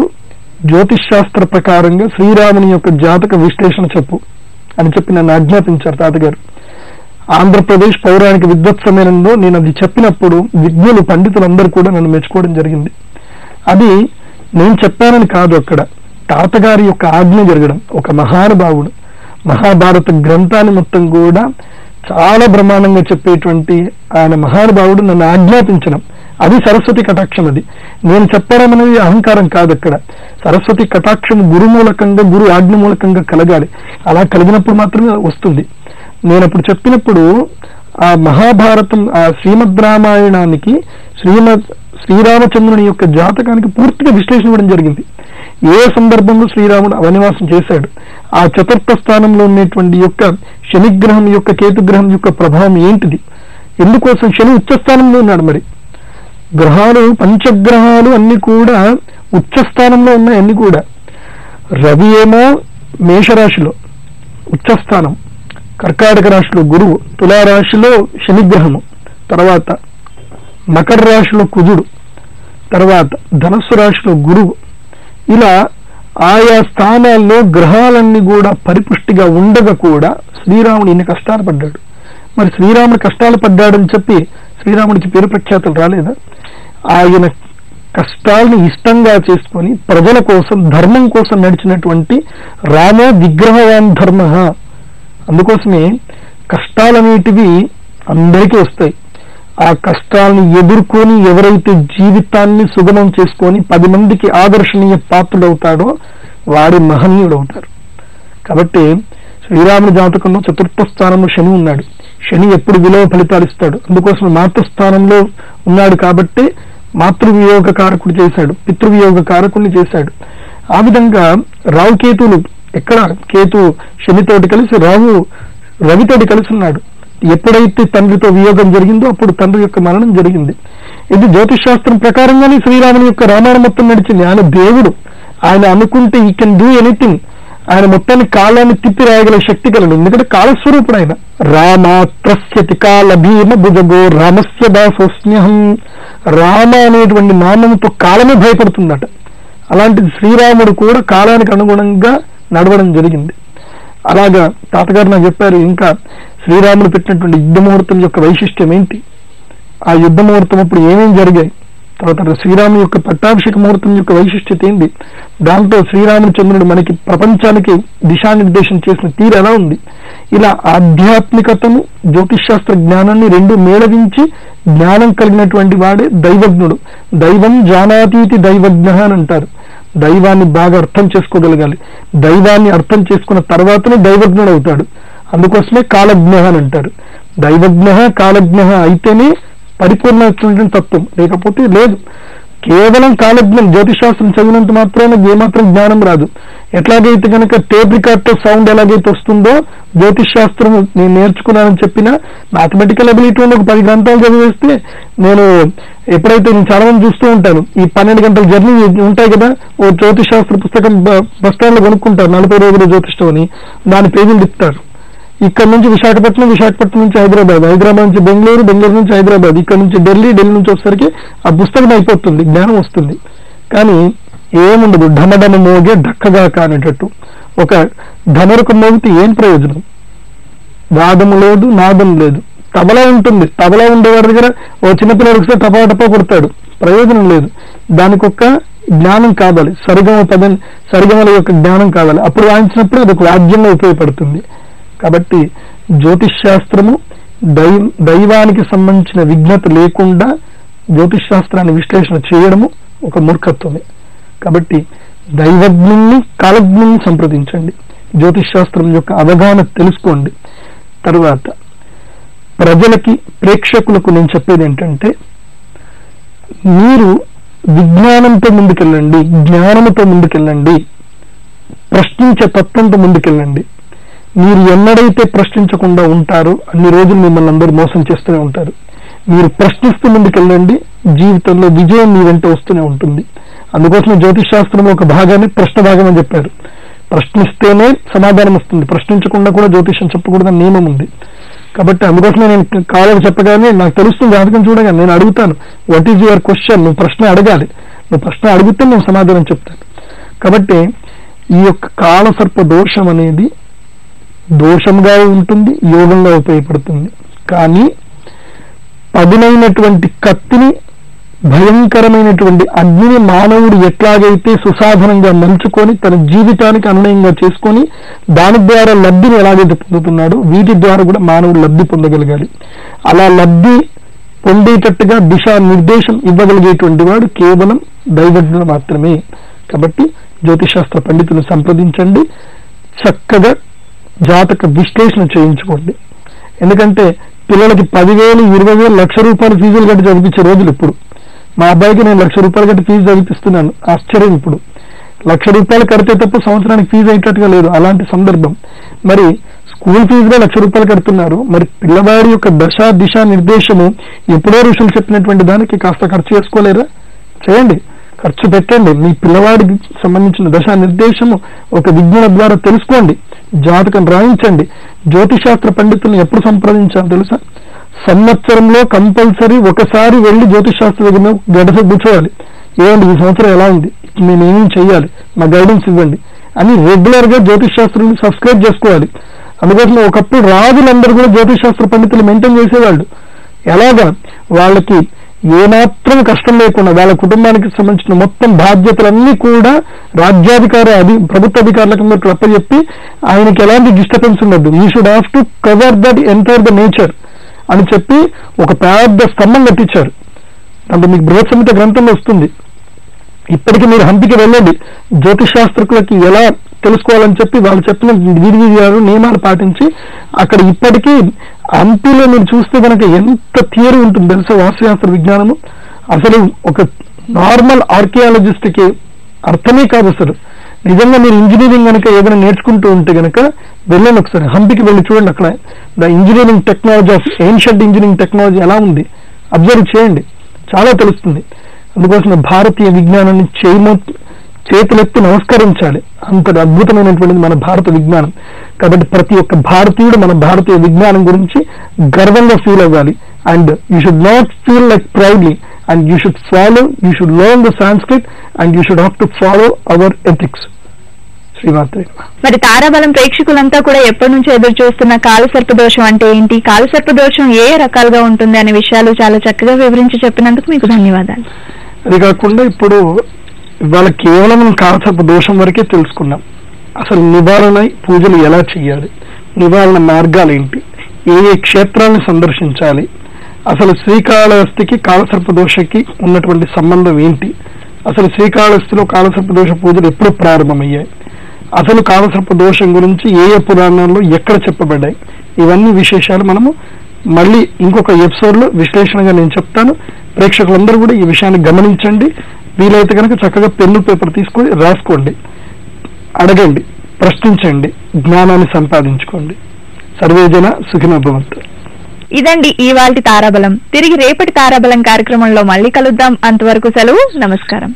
జ్యోతిష్ శాస్త్ర ప్రకారంగా శ్రీరాముని యొక్క జాతక విశ్లేషణ చెప్పు అని చెప్పి నన్ను ఆజ్ఞాపించారు తాతగారు. ఆంధ్రప్రదేశ్ పౌరాణిక విద్వత్ సమ్మేళనంలో నేను అది చెప్పినప్పుడు విజ్ఞులు, పండితులందరూ కూడా నన్ను మెచ్చుకోవడం జరిగింది. అది నేను చెప్పానని కాదు, అక్కడ తాతగారి యొక్క ఆజ్ఞ జరగడం. ఒక మహానుభావుడు మహాభారత గ్రంథాన్ని మొత్తం కూడా చాలా బ్రహ్మాండంగా చెప్పేటువంటి ఆయన మహానుభావుడు నన్ను ఆజ్ఞాపించడం, అది సరస్వతి కటాక్షం. అది నేను చెప్పడం అనేది అహంకారం కాదు. అక్కడ సరస్వతి కటాక్షం గురు మూలకంగా, గురు ఆజ్ఞ మూలకంగా కలగాలి. అలా కలిగినప్పుడు మాత్రమే వస్తుంది. నేను అప్పుడు చెప్పినప్పుడు ఆ మహాభారతం, ఆ శ్రీమద్ రామాయణానికి శ్రీరామచంద్రుని యొక్క జాతకానికి పూర్తిగా విశ్లేషణ ఇవ్వడం జరిగింది. ఏ సందర్భంలో శ్రీరాముడు వనవాసం చేశాడు, ఆ చతుర్థ స్థానంలో ఉన్నటువంటి యొక్క శనిగ్రహం యొక్క కేతుగ్రహం యొక్క ప్రభావం ఏంటిది, ఎందుకోసం శని ఉచ్చస్థానంలో ఉన్నాడు. మరి గ్రహాలు, పంచగ్రహాలు అన్ని కూడా ఉచ్చస్థానంలో ఉన్నాయి. అన్ని కూడా రవి ఏమో మేషరాశిలో, ఉచ్చస్థానం, కర్కాటక రాశిలో గురువు, తులారాశిలో శనిగ్రహము, తర్వాత మకర రాశిలో కుజుడు, తర్వాత ధనస్సు రాశిలో గురువు. ఇలా ఆయా స్థానాల్లో గ్రహాలన్నీ కూడా పరిపుష్టిగా ఉండగా కూడా శ్రీరాముడు ఇన్ని కష్టాలు పడ్డాడు. మరి శ్రీరాముడు కష్టాలు పడ్డాడని చెప్పి శ్రీరాముడికి పేరు ప్రఖ్యాతులు రాలేదా? ఆయన కష్టాలను ఇష్టంగా చేసుకొని ప్రజల కోసం, ధర్మం కోసం నడిచినటువంటి రామో విగ్రహవాన్ ధర్మ. అందుకోసమే కష్టాలనేటివి అందరికీ వస్తాయి. ఆ కష్టాలను ఎదుర్కొని ఎవరైతే జీవితాన్ని సుగమం చేసుకొని 10 మందికి ఆదర్శనీయ పాత్రుడవుతాడో వాడి మహనీయుడవుతారు. కాబట్టి శ్రీరాముడి జాతకంలో 4వ స్థానంలో శని ఉన్నాడు. శని ఎప్పుడు విలువ ఫలితాలు ఇస్తాడు. అందుకోసం మాతృస్థానంలో ఉన్నాడు కాబట్టి మాతృవియోగ కారకుడు చేశాడు, పితృవియోగ కారకుడిని చేశాడు. ఆ విధంగా రావు కేతువులు ఎక్కడ కేతు శనితోటి కలిసి రావు రవితోటి కలిసి ఉన్నాడు. ఎప్పుడైతే తండ్రితో వియోగం జరిగిందో అప్పుడు తండ్రి యొక్క మరణం జరిగింది. ఇది జ్యోతిష్ శాస్త్రం ప్రకారంగానే శ్రీరాముని యొక్క రామాయణం మొత్తం నడిచింది. ఆయన దేవుడు, ఆయన అనుకుంటే ఈ కెన్ డూ ఎనీథింగ్. ఆయన మొత్తాన్ని కాలాన్ని తిప్పి రాయగల శక్తి కలడు. ఎందుకంటే కాలస్వరూపుడు ఆయన. రామాత్రస్యతి కాల భీమ భుజగో రామస్య దాసోస్మ్యహం. రామ అనేటువంటి నామంతో కాలమే భయపడుతుందట. అలాంటిది శ్రీరాముడు కూడా కాలానికి అనుగుణంగా నడవడం జరిగింది. అలాగా తాతగారు నాకు చెప్పారు. ఇంకా శ్రీరాముడు పెట్టినటువంటి యుద్ధ ముహూర్తం యొక్క వైశిష్ట్యం ఏంటి, ఆ యుద్ధ ముహూర్తం అప్పుడు ఏమేమి జరిగాయి, తర్వాత శ్రీరాముని యొక్క పట్టాభిషేక ముహూర్తం యొక్క వైశిష్ట్యత ఏంటి, దాంతో శ్రీరామచంద్రుడు మనకి ప్రపంచానికి దిశానిర్దేశం చేసిన తీరు ఎలా ఉంది. ఇలా ఆధ్యాత్మికతను జ్యోతిష్ శాస్త్ర జ్ఞానాన్ని రెండు మేళవించి జ్ఞానం కలిగినటువంటి వాడే దైవజ్ఞుడు. దైవం జానాతీతి దైవజ్ఞ అని అంటారు. దైవాన్ని బాగా అర్థం చేసుకోగలగాలి. దైవాన్ని అర్థం చేసుకున్న తర్వాతనే దైవజ్ఞుడు అవుతాడు. అందుకోసమే కాలజ్ఞ అని అంటారు. దైవజ్ఞ కాలజ్ఞ అయితేనే పరిపూర్ణమైనటువంటి తత్వం, లేకపోతే లేదు. కేవలం కాలజ్ఞం జ్యోతిశాస్త్రం చదివినంత మాత్రాన ఏమాత్రం జ్ఞానం రాదు. ఎట్లాగైతే కనుక టేప్ రికార్డ్ తో సౌండ్ ఎలాగైతే వస్తుందో జ్యోతిష్ శాస్త్రం నేను నేర్చుకున్నానని చెప్పినా మ్యాథమెటికల్ అబిలిటీ ఉండి ఒక 10 గ్రంథాలు చదివేస్తే నేను ఎప్పుడైతే నేను చాలా మంది చూస్తూ ఉంటాను, ఈ 12 గంటల జర్నీ ఉంటాయి కదా, ఓ జ్యోతిష్ శాస్త్ర పుస్తకం బస్ స్టాండ్ లో కొనుక్కుంటారు, 40 రోజుల జ్యోతిష్టం అని, దాని పేజీలు ఇస్తారు. ఇక్కడ నుంచి విశాఖపట్నం, విశాఖపట్నం నుంచి హైదరాబాద్, హైదరాబాద్ నుంచి బెంగళూరు, బెంగళూరు నుంచి హైదరాబాద్, ఇక్కడ నుంచి ఢిల్లీ, ఢిల్లీ నుంచి వచ్చేసరికి ఆ పుస్తకం అయిపోతుంది, జ్ఞానం వస్తుంది. కానీ ఏముండదు, ఢమఢమ మోగే ఢక్కగా కానేటట్టు. ఒక ధనురకు మోగితే ఏం ప్రయోజనం? వాదము లేదు, నాదం లేదు. తబలా ఉంటుంది, తబలా ఉండేవారి దగ్గర ఓ చిన్నపిల్లలు వస్తే టపా టపా కొడతాడు, ప్రయోజనం లేదు. దానికి ఒక జ్ఞానం కావాలి, సరిగమల యొక్క జ్ఞానం కావాలి. అప్పుడు వాయించినప్పుడు అది ఒక వాద్యంగా ఉపయోగపడుతుంది. కాబట్టి జ్యోతిష్ శాస్త్రము దైవానికి సంబంధించిన విజ్ఞత లేకుండా జ్యోతిష్ శాస్త్రాన్ని విశ్లేషణ చేయడము ఒక మూర్ఖత్వమే. కాబట్టి దైవజ్ఞుల్ని కాలజ్ఞుల్ని సంప్రదించండి, జ్యోతిష్ శాస్త్రం యొక్క అవగాహన తెలుసుకోండి. తర్వాత ప్రజలకి, ప్రేక్షకులకు నేను చెప్పేది ఏంటంటే, మీరు విజ్ఞానంతో ముందుకెళ్ళండి, జ్ఞానంతో ముందుకెళ్ళండి, ప్రశ్నించే తత్వంతో ముందుకెళ్ళండి. మీరు ఎన్నడైతే ప్రశ్నించకుండా ఉంటారో అన్ని రోజులు మిమ్మల్ని అందరూ మోసం చేస్తూనే ఉంటారు. మీరు ప్రశ్నిస్తూ ముందుకెళ్ళండి, జీవితంలో విజయం మీ వెంట వస్తూనే ఉంటుంది. అందుకోసం జ్యోతిష్ శాస్త్రంలో ఒక భాగాన్ని ప్రశ్న భాగం అని చెప్పారు. ప్రశ్నిస్తేనే సమాధానం వస్తుంది, ప్రశ్నించకుండా కూడా జ్యోతిషం చెప్పకూడదని నియమం ఉంది. కాబట్టి అందుకోసమే నేను కావాలని చెప్పగానే నాకు తెలుస్తుంది, జాతకం చూడగానే నేను అడుగుతాను, వాట్ ఈజ్ యువర్ క్వశ్చన్. నువ్వు ప్రశ్న అడగాలి, నువ్వు ప్రశ్న అడిగితే నేను సమాధానం చెప్తాను. కాబట్టి ఈ యొక్క కాలసర్ప దోషం అనేది దోషంగా ఉంటుంది, యోగంగా ఉపయోగపడుతుంది. కానీ పదునైనటువంటి కత్తిని, భయంకరమైనటువంటి అగ్నిని మానవుడు ఎట్లాగైతే సుసాధనంగా మలుచుకొని తన జీవితానికి అన్వయంగా చేసుకొని దాని ద్వారా లబ్ధిని ఎలాగైతే పొందుతున్నాడో వీటి ద్వారా కూడా మానవుడు లబ్ధి పొందగలగాలి. అలా లబ్ధి పొందేటట్టుగా దిశా నిర్దేశం ఇవ్వగలిగేటువంటి వాడు కేవలం దైవజ్ఞుడు మాత్రమే. కాబట్టి జ్యోతిశాస్త్ర పండితులను సంప్రదించండి, చక్కగా జాతక విశ్లేషణ చేయించుకోండి. ఎందుకంటే పిల్లలకి 10,000, 20,000, ₹1,00,000 ఫీజులు కట్టి చదివించే రోజులు ఇప్పుడు. మా అబ్బాయికి నేను ₹1,00,000 కట్టి ఫీజు చదివిస్తున్నాను. ఆశ్చర్యం, ఇప్పుడు ₹1,00,000 కడితే తప్ప సంవత్సరానికి ఫీజు అయ్యేటట్టుగా లేదు. అలాంటి సందర్భం. మరి స్కూల్ ఫీజులో ₹1,00,000 కడుతున్నారు. మరి పిల్లవాడి యొక్క దిశా నిర్దేశము ఎప్పుడో ఋషులు చెప్పినటువంటి దానికి కాస్త ఖర్చు చేసుకోలేరా? చేయండి, ఖర్చు పెట్టండి. మీ పిల్లవాడికి సంబంధించిన దశా నిర్దేశము ఒక విజ్ఞాన ద్వారా తెలుసుకోండి. జాతకం రాయించండి. జ్యోతిశాస్త్ర పండితుల్ని ఎప్పుడు సంప్రదించాలి తెలుసా? సంవత్సరంలో కంపల్సరీ ఒకసారి వెళ్లి జ్యోతిశాస్త్ర దగ్గర గడస కూర్చోవాలి. ఏమండి ఈ సంవత్సరం ఎలా ఉంది, మేము ఏమేమి చెయ్యాలి, మా గైడెన్స్ ఇవ్వండి అని రెగ్యులర్ గా జ్యోతిశాస్త్రాన్ని సబ్స్క్రైబ్ చేసుకోవాలి. అందుకోసం ఒకప్పుడు రాజులందరూ కూడా జ్యోతిశాస్త్ర పండితులు మెయింటైన్ చేసేవాళ్ళు. ఎలాగా? వాళ్ళకి ఏమాత్రం కష్టం లేకుండా వాళ్ళ కుటుంబానికి సంబంధించిన మొత్తం బాధ్యతలన్నీ కూడా రాజ్యాధికార ప్రభుత్వ అధికారులకు మీరు అప్పచెప్పి ఆయనకి ఎలాంటి డిస్టర్బెన్స్ ఉండద్దు, you should have to cover that entire the nature అని చెప్పి ఒక పెద్ద స్తంభం కట్టించారు. అంటే మీకు బృహత్ సంహిత గ్రంథంలో వస్తుంది. ఇప్పటికీ మీరు హంపికి వెళ్ళండి, జ్యోతిశాస్త్రకులకి ఎలా తెలుసుకోవాలని చెప్పి వాళ్ళు చెప్పిన విధి నియమాలు పాటించి అక్కడ ఇప్పటికీ హంపిలో మీరు చూస్తే కనుక ఎంత థియరీ ఉంటుంది తెలుసా వాస్తుశాస్త్ర విజ్ఞానము. అసలు ఒక నార్మల్ ఆర్కియాలజిస్ట్ కి అర్థమే కాదు అసలు. నిజంగా మీరు ఇంజనీరింగ్ కనుక ఏదైనా నేర్చుకుంటూ ఉంటే కనుక వెళ్ళండి ఒకసారి హంపికి వెళ్ళి చూడండి. అక్కడ the engineering technology of ancient engineering technology ఎలా ఉంది అబ్జర్వ్ చేయండి, చాలా తెలుస్తుంది. అందుకోసం భారతీయ విజ్ఞానాన్ని చేతులెత్తి నమస్కరించాలి. అంతటి అద్భుతమైనటువంటిది మన భారత విజ్ఞానం. కాబట్టి ప్రతి ఒక్క భారతీయుడు మన భారతీయ విజ్ఞానం గురించి గర్వంగా ఫీల్ అవ్వాలి. And you should not feel like proudly and you should follow, you should learn the Sanskrit and you should have to follow our ethics. శ్రీమాత్రే. మరి తారాబలం ప్రేక్షకులంతా కూడా ఎప్పటి నుంచో ఎదురు చూస్తున్న కాలసర్ప దోషం అంటే ఏంటి, కాలసర్ప దోషం ఏ రకాలుగా ఉంటుంది అనే విషయాలు చాలా చక్కగా వివరించి చెప్పినందుకు మీకు ధన్యవాదాలు. అది కాకుండా ఇప్పుడు ఇవాళ కేవలం కాలసర్ప దోషం వరకే తెలుసుకున్నాం. అసలు నివారణ పూజలు ఎలా చేయాలి, నివారణ మార్గాలు ఏంటి, ఏ ఏ క్షేత్రాలను సందర్శించాలి, అసలు శ్రీకాళహస్తికి కాలసర్ప దోషకి ఉన్నటువంటి సంబంధం ఏంటి, అసలు శ్రీకాళహస్తిలో కాలసర్ప దోష పూజలు ఎప్పుడు ప్రారంభమయ్యాయి, అసలు కాలసర్ప దోషం గురించి ఏ ఏ పురాణాల్లో ఎక్కడ చెప్పబడ్డాయి, ఇవన్నీ విశేషాలు మనము మళ్ళీ ఇంకొక ఎపిసోడ్ లో విశ్లేషణగా నేను చెప్తాను. ప్రేక్షకులందరూ కూడా ఈ విషయాన్ని గమనించండి. వీలైతే కనుక చక్కగా పెన్ను పేపర్ తీసుకొని రాసుకోండి, అడగండి, ప్రశ్నించండి, జ్ఞానాన్ని సంపాదించుకోండి. సర్వేజన సుఖినో భవంతు. ఇదండి ఇవాల్టి తారాబలం. తిరిగి రేపటి తారాబలం కార్యక్రమంలో మళ్ళీ కలుద్దాం. అంతవరకు సెలవు, నమస్కారం.